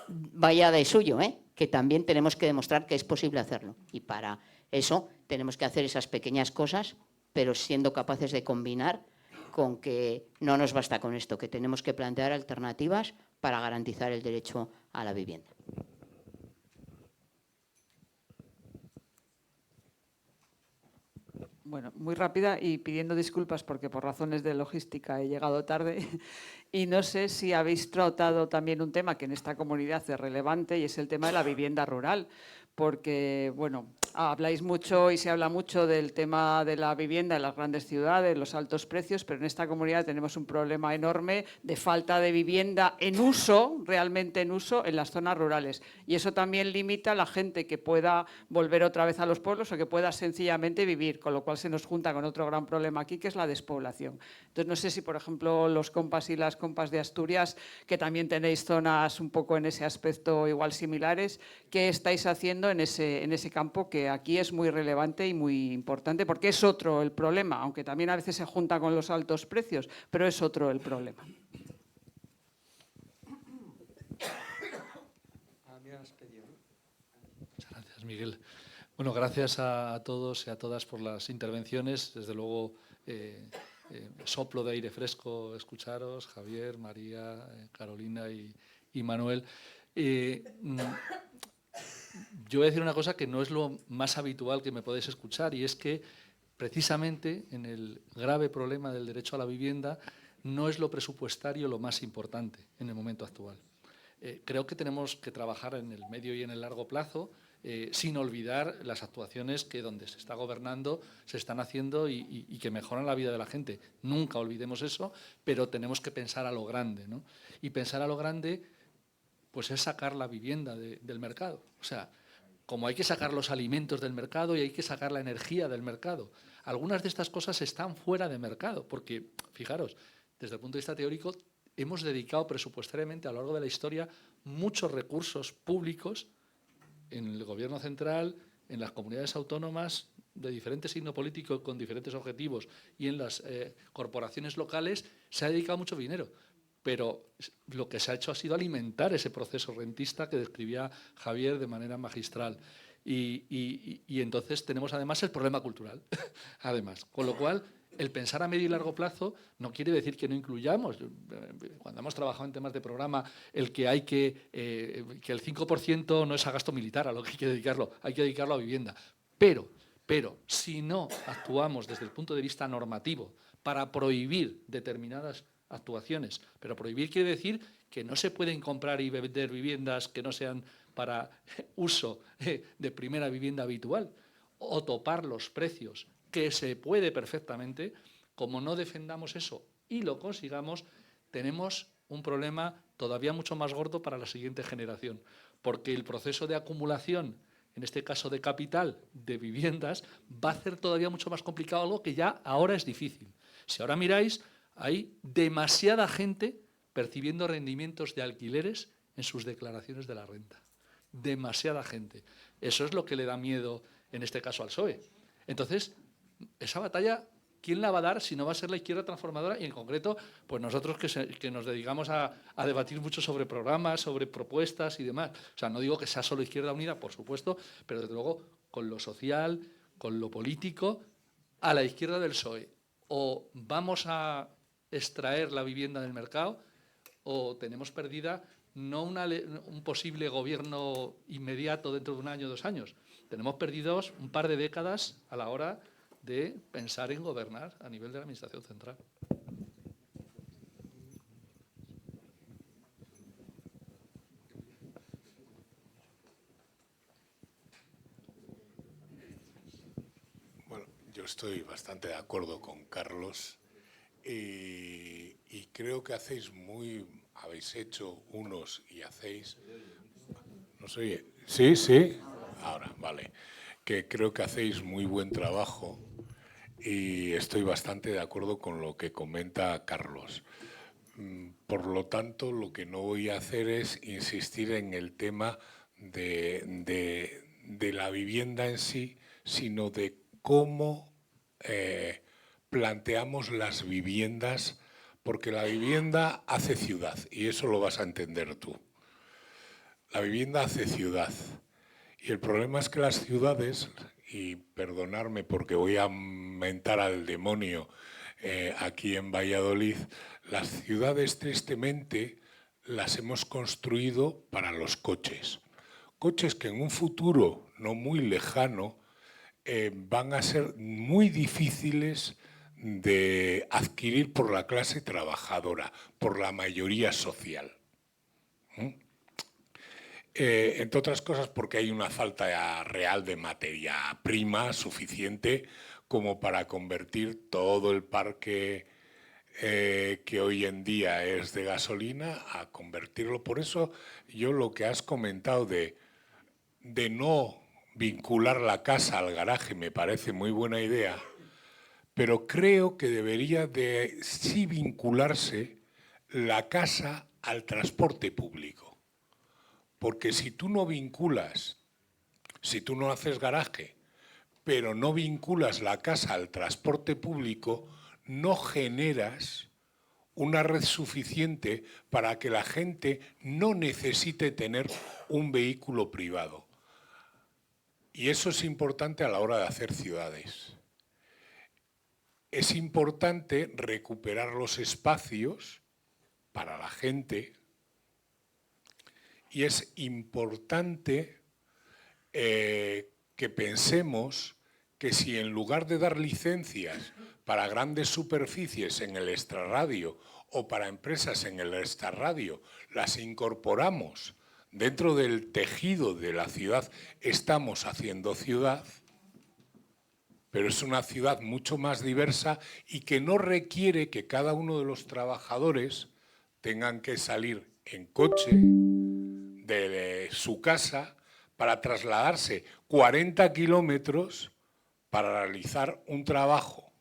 Vaya de suyo, que también tenemos que demostrar que es posible hacerlo. Y para eso tenemos que hacer esas pequeñas cosas, pero siendo capaces de combinar con que no nos basta con esto, que tenemos que plantear alternativas para garantizar el derecho a la vivienda. Bueno, muy rápida y pidiendo disculpas porque por razones de logística he llegado tarde y no sé si habéis tratado también un tema que en esta comunidad es relevante y es el tema de la vivienda rural, porque, bueno, habláis mucho y se habla mucho del tema de la vivienda en las grandes ciudades, los altos precios, pero en esta comunidad tenemos un problema enorme de falta de vivienda en uso, realmente en uso, en las zonas rurales. Y eso también limita a la gente que pueda volver otra vez a los pueblos o que pueda sencillamente vivir, con lo cual se nos junta con otro gran problema aquí, que es la despoblación. Entonces, no sé si, por ejemplo, los compas y las compas de Asturias, que también tenéis zonas un poco en ese aspecto igual similares, ¿qué estáis haciendo en ese campo que aquí es muy relevante y muy importante? Porque es otro el problema, aunque también a veces se junta con los altos precios, pero es otro el problema. Muchas gracias, Miguel. Bueno, gracias a todos y a todas por las intervenciones. Desde luego, soplo de aire fresco escucharos, Javier, María, Carolina y Manuel. Yo voy a decir una cosa que no es lo más habitual que me podéis escuchar, y es que precisamente en el grave problema del derecho a la vivienda no es lo presupuestario lo más importante en el momento actual. Creo que tenemos que trabajar en el medio y en el largo plazo, sin olvidar las actuaciones que donde se está gobernando se están haciendo y que mejoran la vida de la gente. Nunca olvidemos eso, pero tenemos que pensar a lo grande, ¿no? Y pensar a lo grande pues es sacar la vivienda del mercado. O sea, como hay que sacar los alimentos del mercado y hay que sacar la energía del mercado. Algunas de estas cosas están fuera de mercado, porque, fijaros, desde el punto de vista teórico, hemos dedicado presupuestariamente a lo largo de la historia muchos recursos públicos en el Gobierno central, en las comunidades autónomas de diferente signo político con diferentes objetivos y en las corporaciones locales se ha dedicado mucho dinero. Pero lo que se ha hecho ha sido alimentar ese proceso rentista que describía Javier de manera magistral. Y entonces tenemos además el problema cultural, además. Con lo cual, el pensar a medio y largo plazo no quiere decir que no incluyamos. Cuando hemos trabajado en temas de programa, el que hay que el 5% no es a gasto militar, a lo que hay que dedicarlo a vivienda. Pero si no actuamos desde el punto de vista normativo para prohibir determinadas actuaciones, pero prohibir quiere decir que no se pueden comprar y vender viviendas que no sean para uso de primera vivienda habitual, o topar los precios, que se puede perfectamente. Como no defendamos eso y lo consigamos, tenemos un problema todavía mucho más gordo para la siguiente generación, porque el proceso de acumulación, en este caso de capital, de viviendas, va a hacer todavía mucho más complicado algo que ya ahora es difícil. Si ahora miráis, hay demasiada gente percibiendo rendimientos de alquileres en sus declaraciones de la renta. Demasiada gente. Eso es lo que le da miedo, en este caso, al PSOE. Entonces, esa batalla, ¿quién la va a dar si no va a ser la izquierda transformadora? Y en concreto, pues nosotros que nos dedicamos a debatir mucho sobre programas, sobre propuestas y demás. O sea, no digo que sea solo Izquierda Unida, por supuesto, pero desde luego con lo social, con lo político, a la izquierda del PSOE. O vamos a extraer la vivienda del mercado, o tenemos perdida no un posible gobierno inmediato dentro de un año o 2 años. Tenemos perdidos un par de décadas a la hora de pensar en gobernar a nivel de la Administración central. Bueno, yo estoy bastante de acuerdo con Carlos. Y creo que habéis hecho unos y hacéis... ¿No se oye? ¿Sí? Ahora, vale. Que creo que hacéis muy buen trabajo y estoy bastante de acuerdo con lo que comenta Carlos. Por lo tanto, lo que no voy a hacer es insistir en el tema de la vivienda en sí, sino de cómo... planteamos las viviendas, porque la vivienda hace ciudad, y eso lo vas a entender tú. La vivienda hace ciudad, y el problema es que las ciudades, y perdonadme porque voy a mentar al demonio aquí en Valladolid, las ciudades tristemente las hemos construido para los coches. Coches que en un futuro no muy lejano van a ser muy difíciles de adquirir por la clase trabajadora, por la mayoría social. Entre otras cosas porque hay una falta real de materia prima suficiente como para convertir todo el parque que hoy en día es de gasolina a convertirlo. Por eso yo lo que has comentado de no vincular la casa al garaje me parece muy buena idea, pero creo que debería de sí vincularse la casa al transporte público. Porque si tú no vinculas, si tú no haces garaje, pero no vinculas la casa al transporte público, no generas una red suficiente para que la gente no necesite tener un vehículo privado. Y eso es importante a la hora de hacer ciudades. Es importante recuperar los espacios para la gente y es importante que pensemos que si en lugar de dar licencias para grandes superficies en el extrarradio o para empresas en el extrarradio, las incorporamos dentro del tejido de la ciudad, estamos haciendo ciudad, pero es una ciudad mucho más diversa y que no requiere que cada uno de los trabajadores tengan que salir en coche de su casa para trasladarse 40 kilómetros para realizar un trabajo.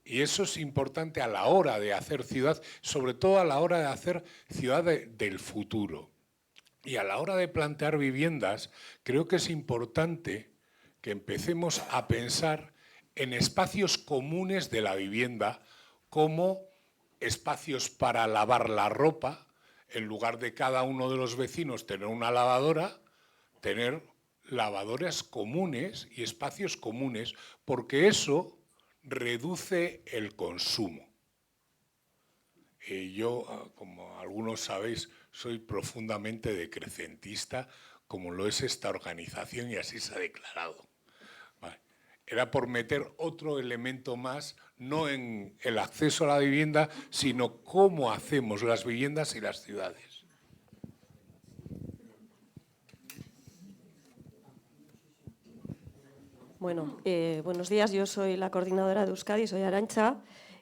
Y eso es importante a la hora de hacer ciudad, sobre todo a la hora de hacer ciudad del futuro. Y a la hora de plantear viviendas, creo que es importante que empecemos a pensar en espacios comunes de la vivienda, como espacios para lavar la ropa, en lugar de cada uno de los vecinos tener una lavadora, tener lavadoras comunes y espacios comunes, porque eso reduce el consumo. Yo, como algunos sabéis, soy profundamente decrecentista, como lo es esta organización y así se ha declarado. Vale. Era por meter otro elemento más, no en el acceso a la vivienda, sino cómo hacemos las viviendas y las ciudades. Bueno, buenos días, yo soy la coordinadora de Euskadi, soy Arantxa,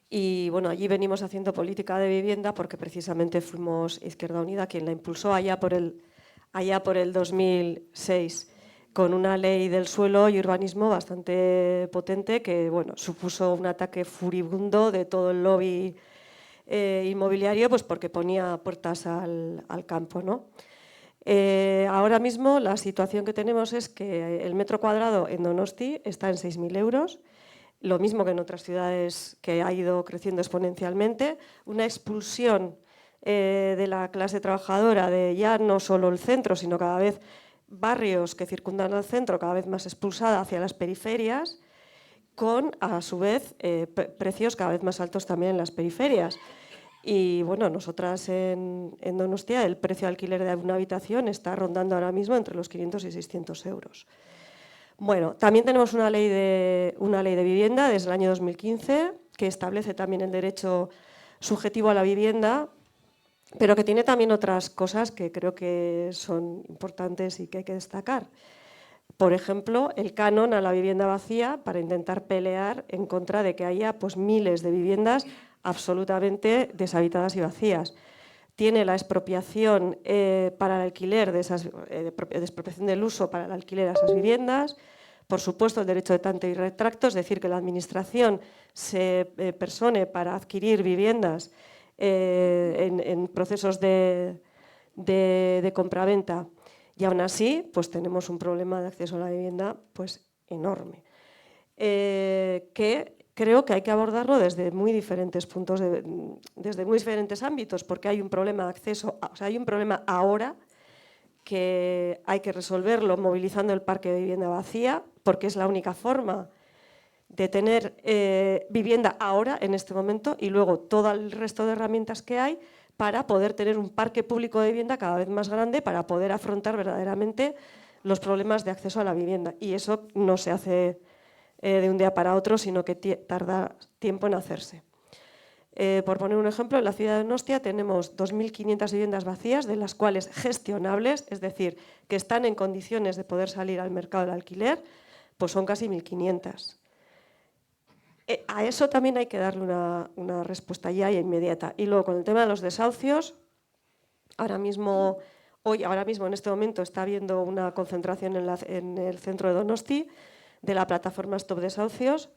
y bueno, allí venimos haciendo política de vivienda porque precisamente fuimos Izquierda Unida quien la impulsó allá por el 2006, con una ley del suelo y urbanismo bastante potente que bueno, supuso un ataque furibundo de todo el lobby inmobiliario, pues porque ponía puertas al campo, ¿no? Ahora mismo la situación que tenemos es que el metro cuadrado en Donosti está en 6.000 euros, lo mismo que en otras ciudades que ha ido creciendo exponencialmente, una expulsión de la clase trabajadora de ya no solo el centro, sino cada vez barrios que circundan al centro, cada vez más expulsada hacia las periferias, con a su vez precios cada vez más altos también en las periferias. Y bueno, nosotras en Donostia el precio de alquiler de una habitación está rondando ahora mismo entre los 500 y 600 euros. Bueno, también tenemos una ley de vivienda desde el año 2015 que establece también el derecho subjetivo a la vivienda, pero que tiene también otras cosas que creo que son importantes y que hay que destacar. Por ejemplo, el canon a la vivienda vacía para intentar pelear en contra de que haya pues, miles de viviendas absolutamente deshabitadas y vacías. Tiene la expropiación para el alquiler de esas, expropiación del uso para el alquiler a esas viviendas. Por supuesto, el derecho de tanteo y retracto, es decir, que la Administración se persone para adquirir viviendas en procesos de compraventa. Y aún así, pues tenemos un problema de acceso a la vivienda pues, enorme, que creo que hay que abordarlo desde muy diferentes puntos, desde muy diferentes ámbitos, porque hay un problema de acceso, o sea, hay un problema ahora que hay que resolverlo movilizando el parque de vivienda vacía, porque es la única forma de tener vivienda ahora, en este momento, y luego todo el resto de herramientas que hay para poder tener un parque público de vivienda cada vez más grande, para poder afrontar verdaderamente los problemas de acceso a la vivienda. Y eso no se hace de un día para otro, sino que tarda tiempo en hacerse. Por poner un ejemplo, en la ciudad de Donostia tenemos 2.500 viviendas vacías, de las cuales gestionables, es decir, que están en condiciones de poder salir al mercado del alquiler, pues son casi 1.500. A eso también hay que darle una respuesta ya y inmediata. Y luego, con el tema de los desahucios, ahora mismo en este momento está habiendo una concentración en el centro de Donosti de la plataforma Stop Desahucios,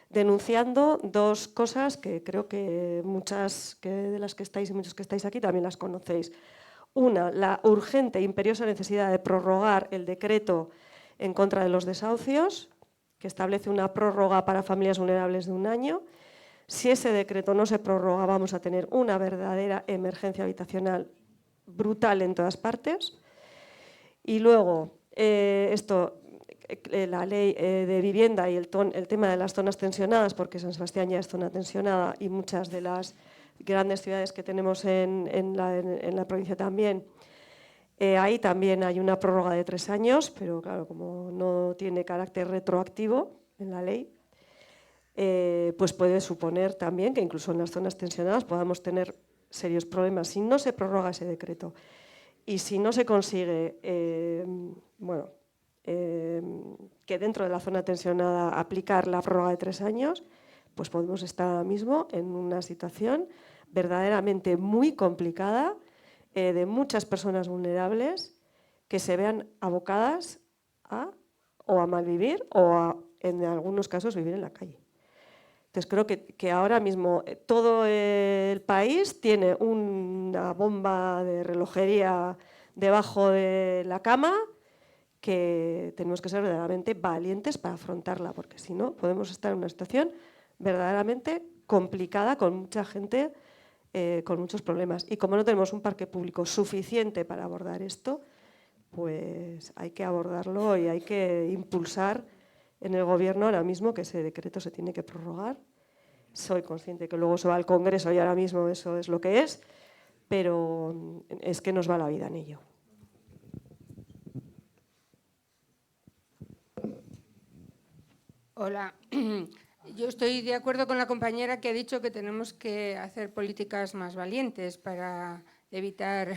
denunciando dos cosas que creo que muchas de las que estáis y muchos que estáis aquí también las conocéis. Una, la urgente e imperiosa necesidad de prorrogar el decreto en contra de los desahucios, que establece una prórroga para familias vulnerables de 1 año. Si ese decreto no se prorroga, vamos a tener una verdadera emergencia habitacional brutal en todas partes. Y luego, la ley de vivienda y el tema de las zonas tensionadas, porque San Sebastián ya es zona tensionada y muchas de las grandes ciudades que tenemos en la provincia también, ahí también hay una prórroga de 3 años, pero claro, como no tiene carácter retroactivo en la ley, pues puede suponer también que incluso en las zonas tensionadas podamos tener serios problemas si no se prorroga ese decreto y si no se consigue, que dentro de la zona tensionada aplicar la prórroga de 3 años, pues podemos estar ahora mismo en una situación verdaderamente muy complicada, de muchas personas vulnerables que se vean abocadas a malvivir o en algunos casos, vivir en la calle. Entonces, creo que ahora mismo todo el país tiene una bomba de relojería debajo de la cama que tenemos que ser verdaderamente valientes para afrontarla, porque si no, podemos estar en una situación verdaderamente complicada con mucha gente, con muchos problemas. Y como no tenemos un parque público suficiente para abordar esto, pues hay que abordarlo y hay que impulsar en el Gobierno ahora mismo que ese decreto se tiene que prorrogar. Soy consciente que luego se va al Congreso y ahora mismo eso es lo que es, pero es que nos va la vida en ello. Hola. Yo estoy de acuerdo con la compañera que ha dicho que tenemos que hacer políticas más valientes para evitar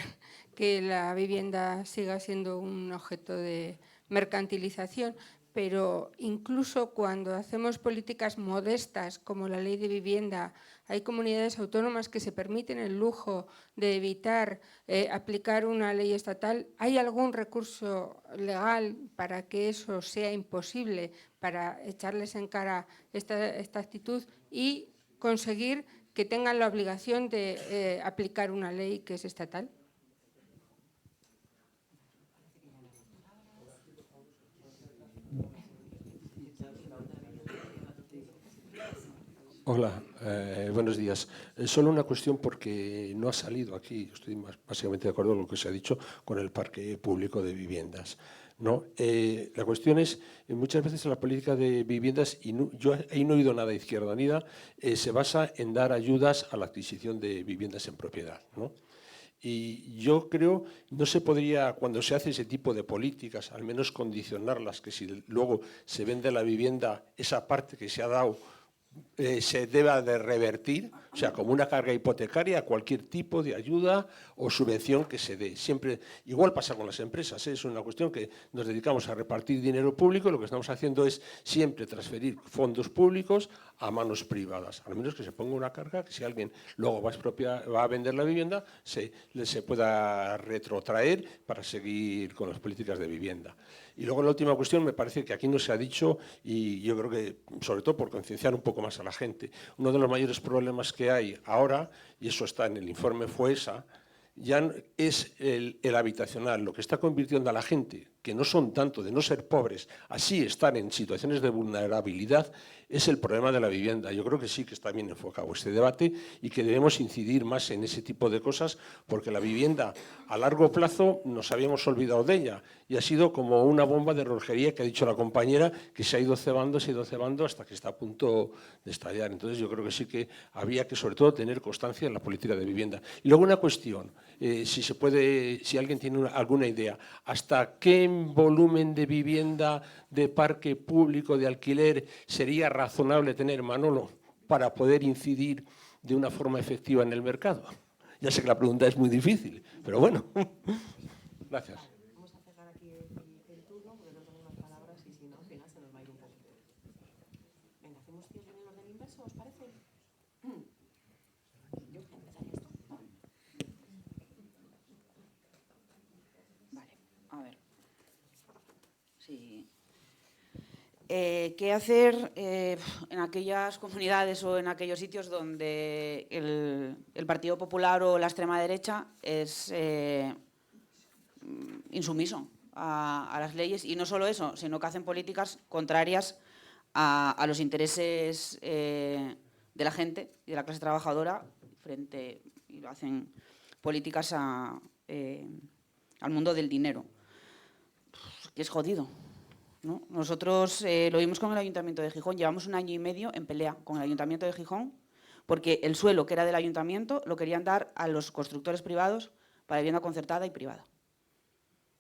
que la vivienda siga siendo un objeto de mercantilización, pero incluso cuando hacemos políticas modestas como la ley de vivienda, hay comunidades autónomas que se permiten el lujo de evitar aplicar una ley estatal. ¿Hay algún recurso legal para que eso sea imposible, para echarles en cara esta actitud y conseguir que tengan la obligación de aplicar una ley que es estatal? Hola, buenos días. Solo una cuestión porque no ha salido aquí, estoy básicamente de acuerdo con lo que se ha dicho con el parque público de viviendas, ¿no? La cuestión es, muchas veces la política de viviendas, y yo ahí no he oído nada de Izquierda Unida, se basa en dar ayudas a la adquisición de viviendas en propiedad, ¿no? Y yo creo, no se podría, cuando se hace ese tipo de políticas, al menos condicionarlas, que si luego se vende la vivienda, esa parte que se ha dado, se deba de revertir, o sea, como una carga hipotecaria a cualquier tipo de ayuda o subvención que se dé. Siempre, igual pasa con las empresas, es una cuestión que nos dedicamos a repartir dinero público, lo que estamos haciendo es siempre transferir fondos públicos a manos privadas, al menos que se ponga una carga que si alguien luego va a vender la vivienda, se pueda retrotraer para seguir con las políticas de vivienda. Y luego la última cuestión, me parece que aquí no se ha dicho, y yo creo que, sobre todo por concienciar un poco más a la gente, uno de los mayores problemas que hay ahora, y eso está en el informe FOESA, ya es el habitacional, lo que está convirtiendo a la gente que no son tanto de no ser pobres, así están en situaciones de vulnerabilidad, es el problema de la vivienda. Yo creo que sí que está bien enfocado este debate y que debemos incidir más en ese tipo de cosas, porque la vivienda a largo plazo nos habíamos olvidado de ella y ha sido como una bomba de relojería que ha dicho la compañera, que se ha ido cebando hasta que está a punto de estallar. Entonces yo creo que sí que había que sobre todo tener constancia en la política de vivienda. Y luego una cuestión, si alguien tiene alguna idea, ¿hasta qué volumen de vivienda de parque público de alquiler sería razonable tener, Manolo, para poder incidir de una forma efectiva en el mercado? Ya sé que la pregunta es muy difícil, pero bueno. Gracias. Vamos a cerrar aquí el turno porque no tengo más palabras y si no, al final se nos va a ir un poquito. Venga, hacemos tíos en el orden inverso, ¿os parece? Yo voy a empezar esto. Vale, a ver. Sí. ¿Qué hacer en aquellas comunidades o en aquellos sitios donde el Partido Popular o la extrema derecha es insumiso a las leyes? Y no solo eso, sino que hacen políticas contrarias a los intereses de la gente y de la clase trabajadora y hacen políticas al mundo del dinero. Que es jodido, ¿no? Nosotros lo vimos con el Ayuntamiento de Gijón, llevamos 1 año y medio en pelea con el Ayuntamiento de Gijón porque el suelo que era del Ayuntamiento lo querían dar a los constructores privados para vivienda concertada y privada.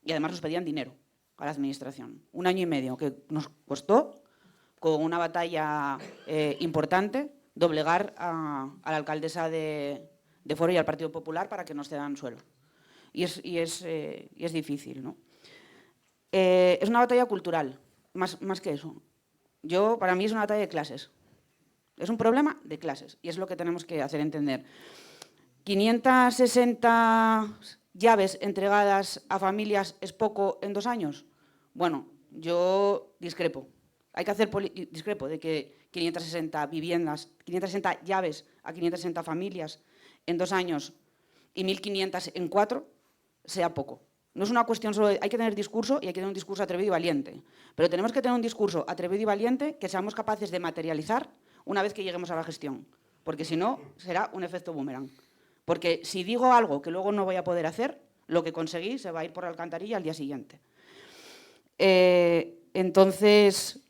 Y además nos pedían dinero a la Administración. 1 año y medio que nos costó, con una batalla importante, doblegar a la alcaldesa de Foro y al Partido Popular para que nos cedan suelo. Y es difícil, ¿no? Es una batalla cultural, más que eso. Para mí es una batalla de clases. Es un problema de clases y es lo que tenemos que hacer entender. 560 llaves entregadas a familias es poco en 2 años. Bueno, yo discrepo. Discrepo de que 560 viviendas, 560 llaves a 560 familias en 2 años y 1.500 en 4 sea poco. No es una cuestión solo de... Hay que tener discurso y hay que tener un discurso atrevido y valiente. Pero tenemos que tener un discurso atrevido y valiente que seamos capaces de materializar una vez que lleguemos a la gestión. Porque si no, será un efecto boomerang. Porque si digo algo que luego no voy a poder hacer, lo que conseguí se va a ir por la alcantarilla al día siguiente. Entonces,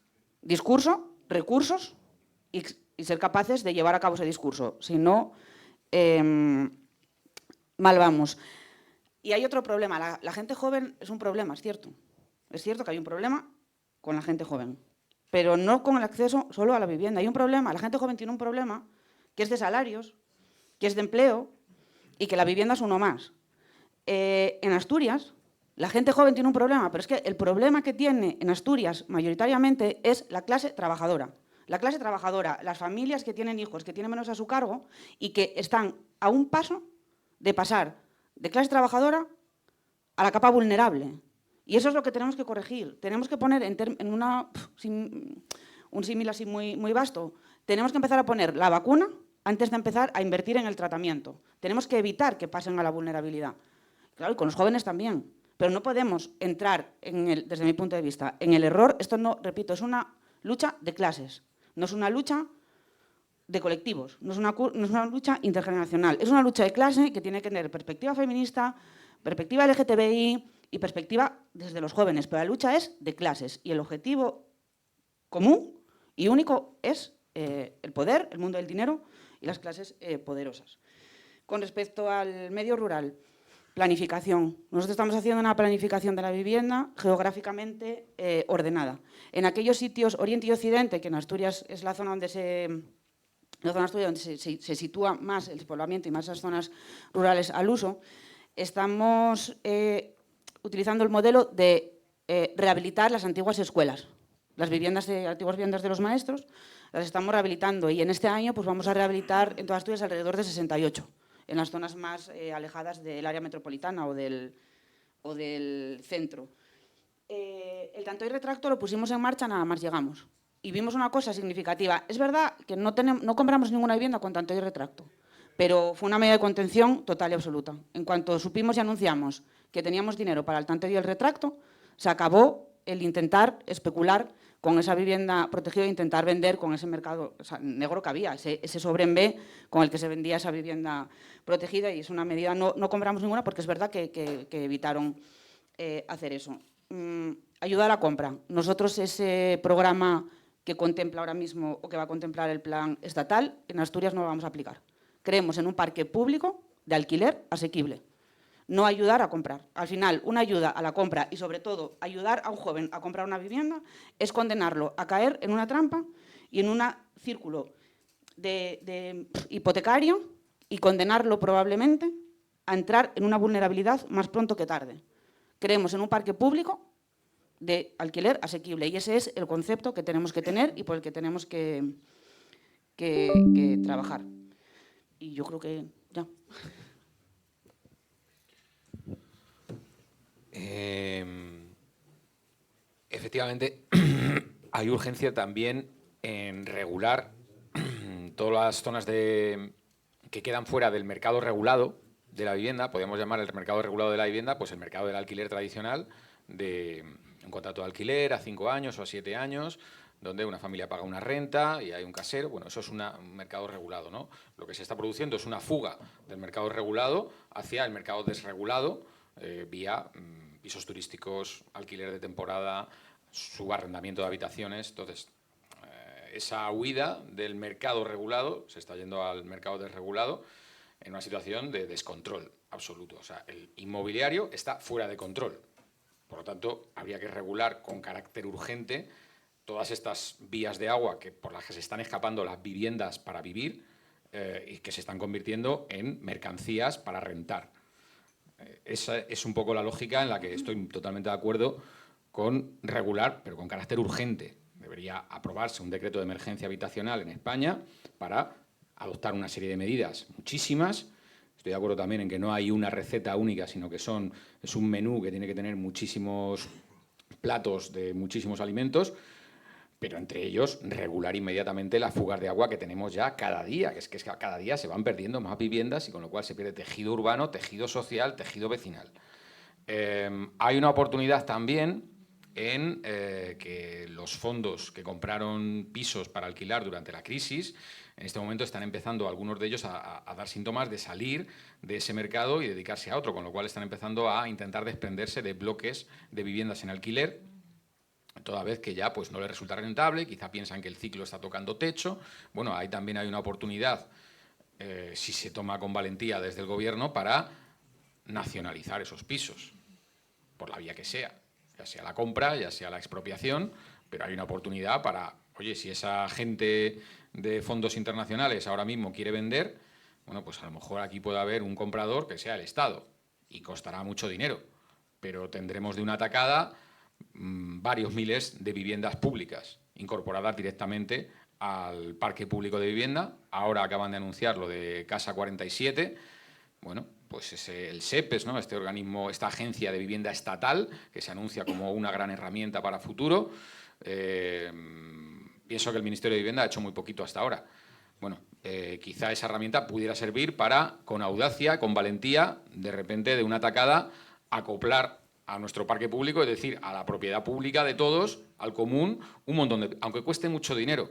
discurso, recursos y ser capaces de llevar a cabo ese discurso. Si no, mal vamos. Y hay otro problema. La gente joven es un problema, es cierto. Es cierto que hay un problema con la gente joven, pero no con el acceso solo a la vivienda. Hay un problema, la gente joven tiene un problema que es de salarios, que es de empleo y que la vivienda es uno más. En Asturias, la gente joven tiene un problema, pero es que el problema que tiene en Asturias mayoritariamente es la clase trabajadora. La clase trabajadora, las familias que tienen hijos, que tienen menos a su cargo y que están a un paso de pasar de clase trabajadora a la capa vulnerable. Y eso es lo que tenemos que corregir. Tenemos que poner un símil así muy vasto. Tenemos que empezar a poner la vacuna antes de empezar a invertir en el tratamiento. Tenemos que evitar que pasen a la vulnerabilidad. Claro, y con los jóvenes también. Pero no podemos entrar, desde mi punto de vista, en el error. Esto no, repito, es una lucha de clases. No es una lucha de colectivos, no es una lucha intergeneracional, es una lucha de clase que tiene que tener perspectiva feminista, perspectiva LGTBI y perspectiva desde los jóvenes, pero la lucha es de clases y el objetivo común y único es el poder, el mundo del dinero y las clases poderosas. Con respecto al medio rural, planificación. Nosotros estamos haciendo una planificación de la vivienda geográficamente ordenada. En aquellos sitios, Oriente y Occidente, que en Asturias es la zona donde se sitúa más el poblamiento y más esas zonas rurales al uso, estamos utilizando el modelo de rehabilitar las antiguas escuelas. Las antiguas viviendas de los maestros las estamos rehabilitando y en este año pues, vamos a rehabilitar en todas Asturias alrededor de 68, en las zonas más alejadas del área metropolitana o del centro. El tanto y retracto lo pusimos en marcha nada más llegamos. Y vimos una cosa significativa. Es verdad que no compramos ninguna vivienda con tanto y retracto, pero fue una medida de contención total y absoluta. En cuanto supimos y anunciamos que teníamos dinero para el tanto y el retracto, Se acabó el intentar especular con esa vivienda protegida e intentar vender con ese mercado negro que había, ese sobre en B con el que se vendía esa vivienda protegida, y es una medida, no compramos ninguna porque es verdad que evitaron hacer eso. Ayuda a la compra. Nosotros ese programa que contempla ahora mismo o que va a contemplar el plan estatal, en Asturias no lo vamos a aplicar. Creemos en un parque público de alquiler asequible. No ayudar a comprar. Al final, una ayuda a la compra y, sobre todo, ayudar a un joven a comprar una vivienda es condenarlo a caer en una trampa y en un círculo de hipotecario, y condenarlo probablemente a entrar en una vulnerabilidad más pronto que tarde. Creemos en un parque público de alquiler asequible, y ese es el concepto que tenemos que tener y por el que tenemos que trabajar. Y yo creo que ya. Efectivamente, hay urgencia también en regular todas las zonas que quedan fuera del mercado regulado de la vivienda. Podríamos llamar el mercado regulado de la vivienda pues el mercado del alquiler tradicional, de un contrato de alquiler a 5 años o a 7 años, donde una familia paga una renta y hay un casero. Bueno, eso es un mercado regulado, ¿no? Lo que se está produciendo es una fuga del mercado regulado hacia el mercado desregulado, vía pisos turísticos, alquiler de temporada, subarrendamiento de habitaciones. Entonces, esa huida del mercado regulado se está yendo al mercado desregulado en una situación de descontrol absoluto. O sea, el inmobiliario está fuera de control. Por lo tanto, habría que regular con carácter urgente todas estas vías de agua por las que se están escapando las viviendas para vivir y que se están convirtiendo en mercancías para rentar. Esa es un poco la lógica en la que estoy totalmente de acuerdo con regular, pero con carácter urgente. Debería aprobarse un decreto de emergencia habitacional en España para adoptar una serie de medidas, muchísimas. Estoy de acuerdo también en que no hay una receta única, sino que es un menú que tiene que tener muchísimos platos de muchísimos alimentos, pero entre ellos regular inmediatamente las fugas de agua que tenemos ya cada día, que es que cada día se van perdiendo más viviendas y con lo cual se pierde tejido urbano, tejido social, tejido vecinal. Hay una oportunidad también en que los fondos que compraron pisos para alquilar durante la crisis, en este momento están empezando algunos de ellos a dar síntomas de salir de ese mercado y dedicarse a otro, con lo cual están empezando a intentar desprenderse de bloques de viviendas en alquiler, toda vez que ya pues, no les resulta rentable, quizá piensan que el ciclo está tocando techo. Bueno, ahí también hay una oportunidad, si se toma con valentía desde el Gobierno, para nacionalizar esos pisos, por la vía que sea, ya sea la compra, ya sea la expropiación, pero hay una oportunidad para, oye, si esa gente de fondos internacionales ahora mismo quiere vender, bueno, pues a lo mejor aquí puede haber un comprador que sea el Estado y costará mucho dinero, pero tendremos de una tacada varios miles de viviendas públicas incorporadas directamente al parque público de vivienda. Ahora acaban de anunciar lo de Casa 47. Bueno, pues es el SEPES, ¿no? Este organismo, esta agencia de vivienda estatal que se anuncia como una gran herramienta para futuro. Pienso que el Ministerio de Vivienda ha hecho muy poquito hasta ahora. Bueno, quizá esa herramienta pudiera servir para, con audacia, con valentía, de repente, de una tacada, acoplar a nuestro parque público, es decir, a la propiedad pública de todos, al común, un montón de... Aunque cueste mucho dinero,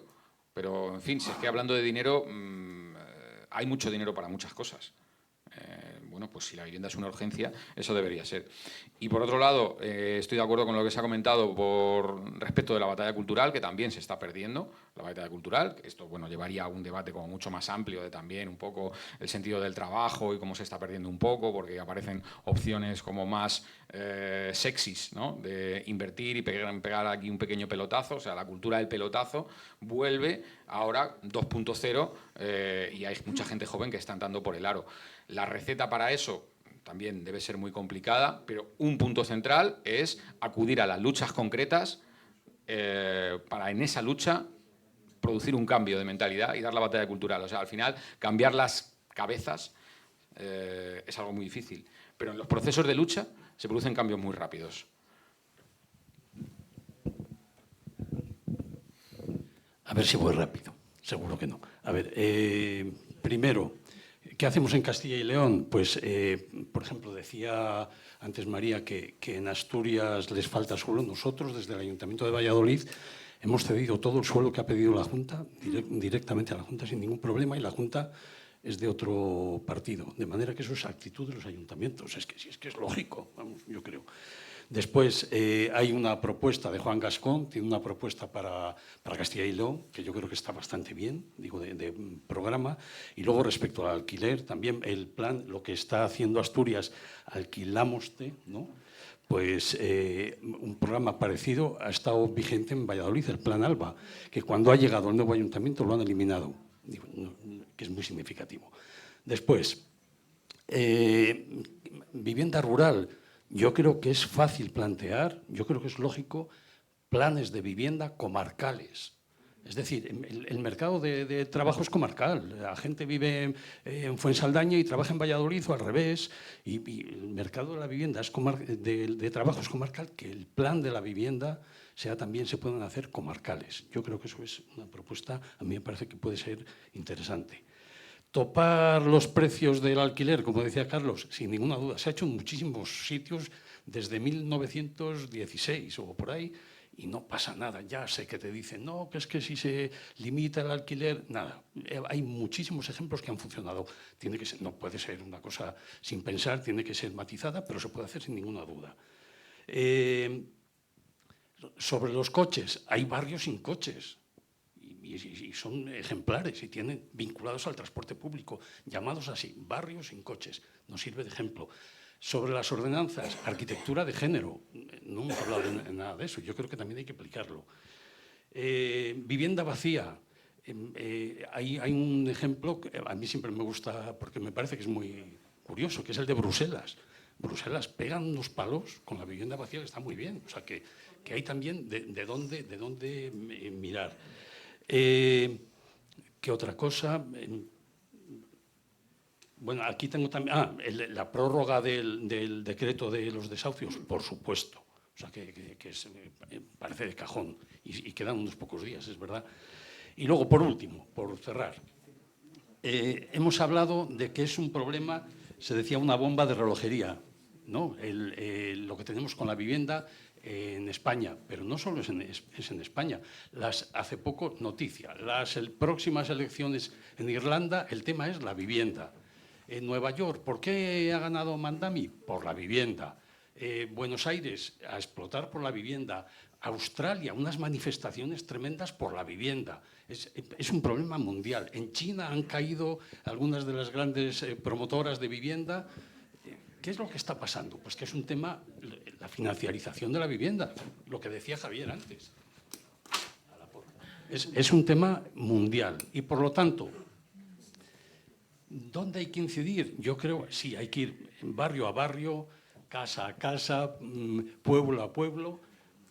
pero, en fin, si es que hablando de dinero, hay mucho dinero para muchas cosas. Bueno, pues si la vivienda es una urgencia, eso debería ser. Y por otro lado, estoy de acuerdo con lo que se ha comentado por respecto de la batalla cultural, que también se está perdiendo, la batalla cultural. Esto, bueno, llevaría a un debate como mucho más amplio de también un poco el sentido del trabajo y cómo se está perdiendo un poco, porque aparecen opciones como más sexys, ¿no? De invertir y pegar aquí un pequeño pelotazo. O sea, la cultura del pelotazo vuelve ahora 2.0 y hay mucha gente joven que está entrando por el aro. La receta para eso también debe ser muy complicada, pero un punto central es acudir a las luchas concretas para en esa lucha producir un cambio de mentalidad y dar la batalla cultural. O sea, al final, cambiar las cabezas es algo muy difícil, pero en los procesos de lucha se producen cambios muy rápidos. A ver si voy rápido, seguro que no. A ver, primero, ¿Qué hacemos en Castilla y León? Pues, por ejemplo, decía antes María que en Asturias les falta suelo. Nosotros, desde el Ayuntamiento de Valladolid, hemos cedido todo el suelo que ha pedido la Junta, directamente a la Junta sin ningún problema, y la Junta es de otro partido. De manera que eso es actitud de los ayuntamientos. Es que es lógico, vamos, yo creo. Después hay una propuesta de Juan Gascón, tiene una propuesta para Castilla y León, que yo creo que está bastante bien, digo, de programa. Y luego respecto al alquiler, también el plan, lo que está haciendo Asturias, Alquilamoste, ¿no? Pues un programa parecido ha estado vigente en Valladolid, el Plan Alba, que cuando ha llegado el nuevo ayuntamiento lo han eliminado, digo, que es muy significativo. Después, vivienda rural. Yo creo que es fácil plantear, yo creo que es lógico, planes de vivienda comarcales. Es decir, el mercado de trabajo es comarcal. La gente vive en Fuensaldaña y trabaja en Valladolid o al revés. Y el mercado de la vivienda es de trabajo es comarcal, que el plan de la vivienda también se pueden hacer comarcales. Yo creo que eso es una propuesta, a mí me parece que puede ser interesante. Topar los precios del alquiler, como decía Carlos, sin ninguna duda. Se ha hecho en muchísimos sitios desde 1916 o por ahí y no pasa nada. Ya sé que te dicen, no, que es que si se limita el alquiler, nada. Hay muchísimos ejemplos que han funcionado. Tiene que ser, no puede ser una cosa sin pensar, tiene que ser matizada, pero se puede hacer sin ninguna duda. Sobre los coches, hay barrios sin coches. Y son ejemplares y tienen vinculados al transporte público, llamados así, barrios sin coches. Nos sirve de ejemplo. Sobre las ordenanzas, arquitectura de género, no hemos hablado de nada de eso, yo creo que también hay que aplicarlo. Vivienda vacía, hay un ejemplo que a mí siempre me gusta porque me parece que es muy curioso, que es el de Bruselas. Bruselas pegan unos palos con la vivienda vacía, que está muy bien, o sea que hay también de dónde mirar. ¿Qué otra cosa? Bueno, aquí tengo también la prórroga del decreto de los desahucios, por supuesto. O sea, que parece de cajón y quedan unos pocos días, es verdad. Y luego, por último, por cerrar, hemos hablado de que es un problema, se decía, una bomba de relojería, ¿no? Lo que tenemos con la vivienda en España, pero no solo es en España. Hace poco, noticia, las próximas elecciones en Irlanda, el tema es la vivienda. En Nueva York, ¿por qué ha ganado Mandami? Por la vivienda. Buenos Aires, a explotar por la vivienda. Australia, unas manifestaciones tremendas por la vivienda. Es un problema mundial. En China han caído algunas de las grandes promotoras de vivienda. ¿Qué es lo que está pasando? Pues que es un tema, la financiarización de la vivienda, lo que decía Javier antes. Es un tema mundial y, por lo tanto, ¿dónde hay que incidir? Yo creo, sí, hay que ir barrio a barrio, casa a casa, pueblo a pueblo,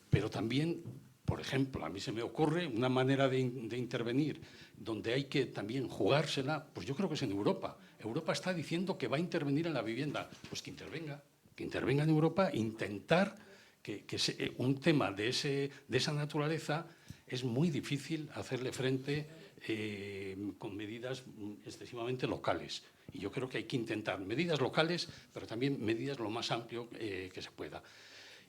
pero también, por ejemplo, a mí se me ocurre una manera de intervenir donde hay que también jugársela, pues yo creo que es en Europa. Europa está diciendo que va a intervenir en la vivienda, pues que intervenga en Europa, intentar que un tema de esa naturaleza es muy difícil hacerle frente con medidas excesivamente locales. Y yo creo que hay que intentar medidas locales, pero también medidas lo más amplio que se pueda.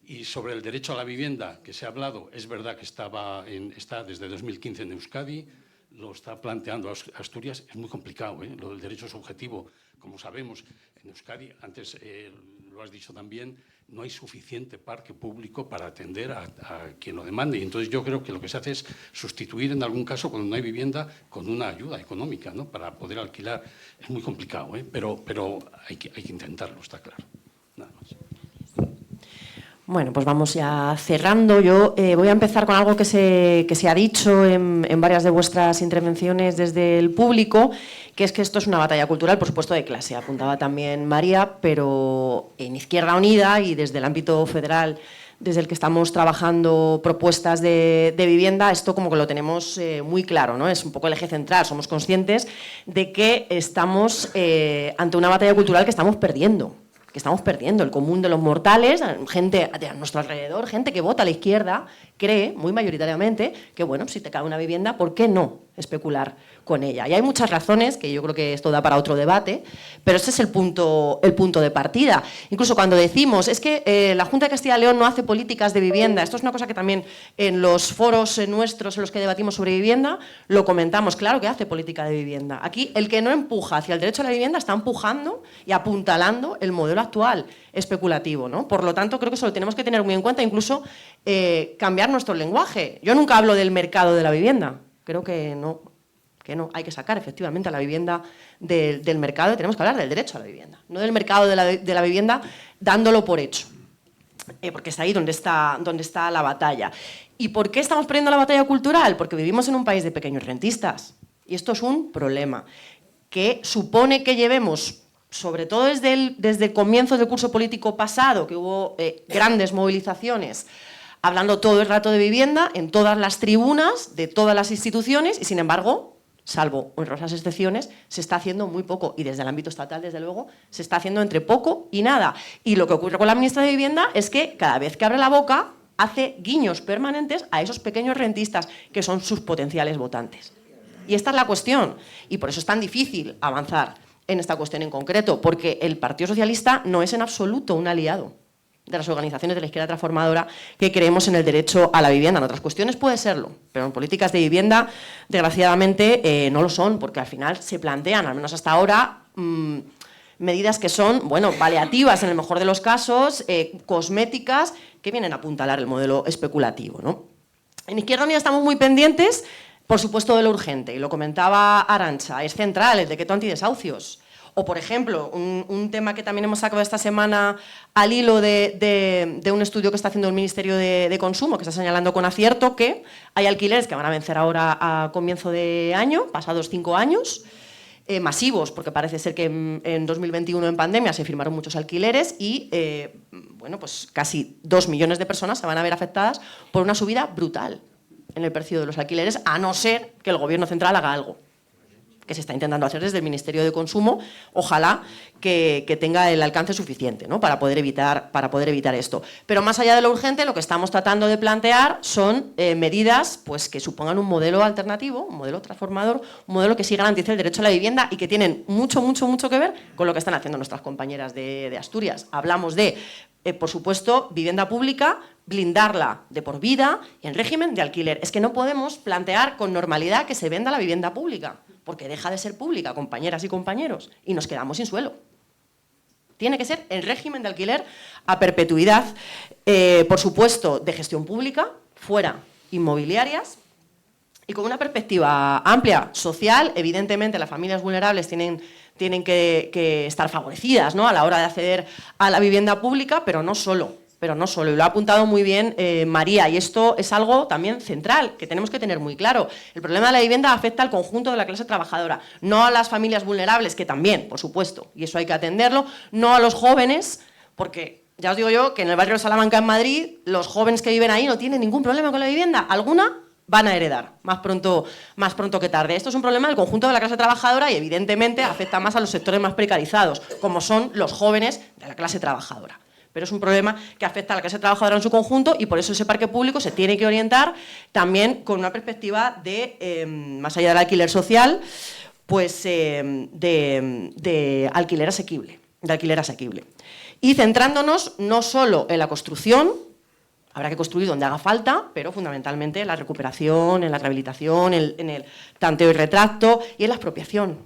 Y sobre el derecho a la vivienda que se ha hablado, es verdad que está desde 2015 en Euskadi, lo está planteando Asturias, es muy complicado, lo del derecho subjetivo, como sabemos, en Euskadi, antes lo has dicho también, no hay suficiente parque público para atender a quien lo demande. Y entonces yo creo que lo que se hace es sustituir en algún caso, cuando no hay vivienda, con una ayuda económica, ¿no? Para poder alquilar. Es muy complicado, pero hay que intentarlo, está claro. Nada más. Bueno, pues vamos ya cerrando. Yo voy a empezar con algo que se ha dicho en varias de vuestras intervenciones desde el público, que es que esto es una batalla cultural, por supuesto, de clase. Apuntaba también María, pero en Izquierda Unida y desde el ámbito federal, desde el que estamos trabajando propuestas de vivienda, esto como que lo tenemos muy claro, ¿no? Es un poco el eje central. Somos conscientes de que estamos ante una batalla cultural que estamos perdiendo. El común de los mortales, gente a nuestro alrededor, gente que vota a la izquierda, cree, muy mayoritariamente, que bueno, si te cae una vivienda, ¿por qué no especular con ella? Y hay muchas razones, que yo creo que esto da para otro debate, pero este es el punto de partida. Incluso cuando decimos, es que la Junta de Castilla y León no hace políticas de vivienda, esto es una cosa que también en los foros nuestros en los que debatimos sobre vivienda, lo comentamos, claro que hace política de vivienda. Aquí el que no empuja hacia el derecho a la vivienda está empujando y apuntalando el modelo actual especulativo, ¿no? Por lo tanto, creo que eso lo tenemos que tener muy en cuenta, incluso cambiar nuestro lenguaje. Yo nunca hablo del mercado de la vivienda, creo que no, hay que sacar efectivamente a la vivienda del mercado y tenemos que hablar del derecho a la vivienda, no del mercado de la vivienda dándolo por hecho, porque es ahí donde está la batalla. ¿Y por qué estamos perdiendo la batalla cultural? Porque vivimos en un país de pequeños rentistas y esto es un problema que supone que llevemos, sobre todo desde el comienzo del curso político pasado, que hubo grandes movilizaciones, hablando todo el rato de vivienda en todas las tribunas de todas las instituciones y, sin embargo, salvo honrosas excepciones, se está haciendo muy poco y desde el ámbito estatal, desde luego, se está haciendo entre poco y nada. Y lo que ocurre con la ministra de Vivienda es que cada vez que abre la boca hace guiños permanentes a esos pequeños rentistas que son sus potenciales votantes. Y esta es la cuestión y por eso es tan difícil avanzar en esta cuestión en concreto, porque el Partido Socialista no es en absoluto un aliado de las organizaciones de la izquierda transformadora que creemos en el derecho a la vivienda. En otras cuestiones puede serlo, pero en políticas de vivienda, desgraciadamente, no lo son, porque al final se plantean, al menos hasta ahora, medidas que son, bueno, paliativas en el mejor de los casos, cosméticas, que vienen a apuntalar el modelo especulativo, ¿no? En Izquierda Unida estamos muy pendientes, por supuesto, de lo urgente, y lo comentaba Arantxa, es central el decreto antidesahucios. O, por ejemplo, un tema que también hemos sacado esta semana al hilo de un estudio que está haciendo el Ministerio de Consumo, que está señalando con acierto que hay alquileres que van a vencer ahora a comienzo de año, pasados 5 años, masivos, porque parece ser que en 2021, en pandemia, se firmaron muchos alquileres y bueno, pues casi 2 millones de personas se van a ver afectadas por una subida brutal en el precio de los alquileres, a no ser que el Gobierno central haga algo, que se está intentando hacer desde el Ministerio de Consumo, ojalá que tenga el alcance suficiente, ¿no? para poder evitar esto. Pero más allá de lo urgente, lo que estamos tratando de plantear son medidas pues, que supongan un modelo alternativo, un modelo transformador, un modelo que sí garantice el derecho a la vivienda y que tienen mucho que ver con lo que están haciendo nuestras compañeras de Asturias. Hablamos de, por supuesto, vivienda pública, blindarla de por vida y en régimen de alquiler. Es que no podemos plantear con normalidad que se venda la vivienda pública, porque deja de ser pública, compañeras y compañeros, y nos quedamos sin suelo. Tiene que ser el régimen de alquiler a perpetuidad, por supuesto, de gestión pública, fuera inmobiliarias, y con una perspectiva amplia, social. Evidentemente, las familias vulnerables tienen que estar favorecidas, ¿no? a la hora de acceder a la vivienda pública, pero no solo, y lo ha apuntado muy bien María, y esto es algo también central, que tenemos que tener muy claro. El problema de la vivienda afecta al conjunto de la clase trabajadora, no a las familias vulnerables, que también, por supuesto, y eso hay que atenderlo, no a los jóvenes, porque ya os digo yo que en el barrio de Salamanca, en Madrid, los jóvenes que viven ahí no tienen ningún problema con la vivienda, alguna van a heredar, más pronto que tarde. Esto es un problema del conjunto de la clase trabajadora y evidentemente afecta más a los sectores más precarizados, como son los jóvenes de la clase trabajadora. Pero es un problema que afecta a la clase trabajadora en su conjunto y por eso ese parque público se tiene que orientar también con una perspectiva de, más allá del alquiler social, pues de alquiler asequible, Y centrándonos no solo en la construcción, habrá que construir donde haga falta, pero fundamentalmente en la recuperación, en la rehabilitación, en el tanteo y retracto y en la expropiación,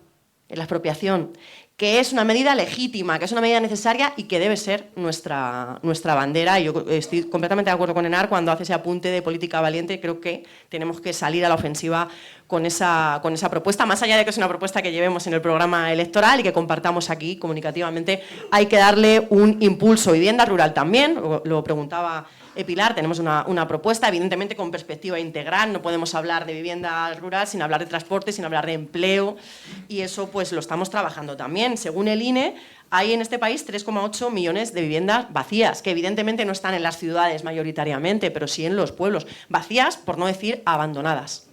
que es una medida legítima, que es una medida necesaria y que debe ser nuestra bandera. Y yo estoy completamente de acuerdo con Enar cuando hace ese apunte de política valiente. Creo que tenemos que salir a la ofensiva con esa propuesta, más allá de que es una propuesta que llevemos en el programa electoral y que compartamos aquí comunicativamente, hay que darle un impulso. Vivienda rural también, lo preguntaba Pilar, tenemos una propuesta, evidentemente con perspectiva integral, no podemos hablar de vivienda rural sin hablar de transporte, sin hablar de empleo, y eso pues lo estamos trabajando también. Según el INE, hay en este país 3,8 millones de viviendas vacías, que evidentemente no están en las ciudades mayoritariamente, pero sí en los pueblos, vacías por no decir abandonadas.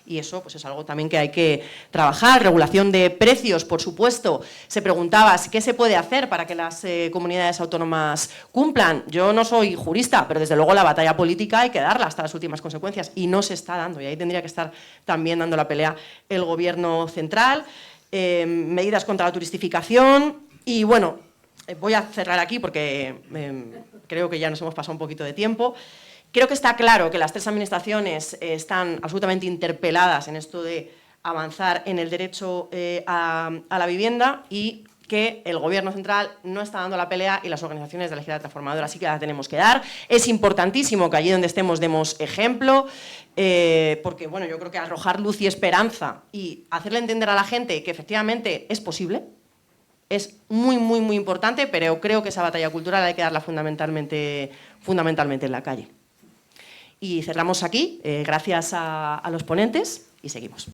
y eso pues, es algo también que hay que trabajar. Regulación de precios, por supuesto. Se preguntaba qué se puede hacer para que las comunidades autónomas cumplan. Yo no soy jurista, pero desde luego la batalla política hay que darla hasta las últimas consecuencias y no se está dando, y ahí tendría que estar también dando la pelea el Gobierno central. Medidas contra la turistificación y bueno, voy a cerrar aquí porque creo que ya nos hemos pasado un poquito de tiempo. Creo que está claro que las tres administraciones están absolutamente interpeladas en esto de avanzar en el derecho a la vivienda y que el Gobierno central no está dando la pelea y las organizaciones de la izquierda transformadora sí que la tenemos que dar. Es importantísimo que allí donde estemos demos ejemplo, porque bueno, yo creo que arrojar luz y esperanza y hacerle entender a la gente que efectivamente es posible, es muy, muy, muy importante, pero creo que esa batalla cultural hay que darla fundamentalmente en la calle. Y cerramos aquí, gracias a los ponentes, y seguimos.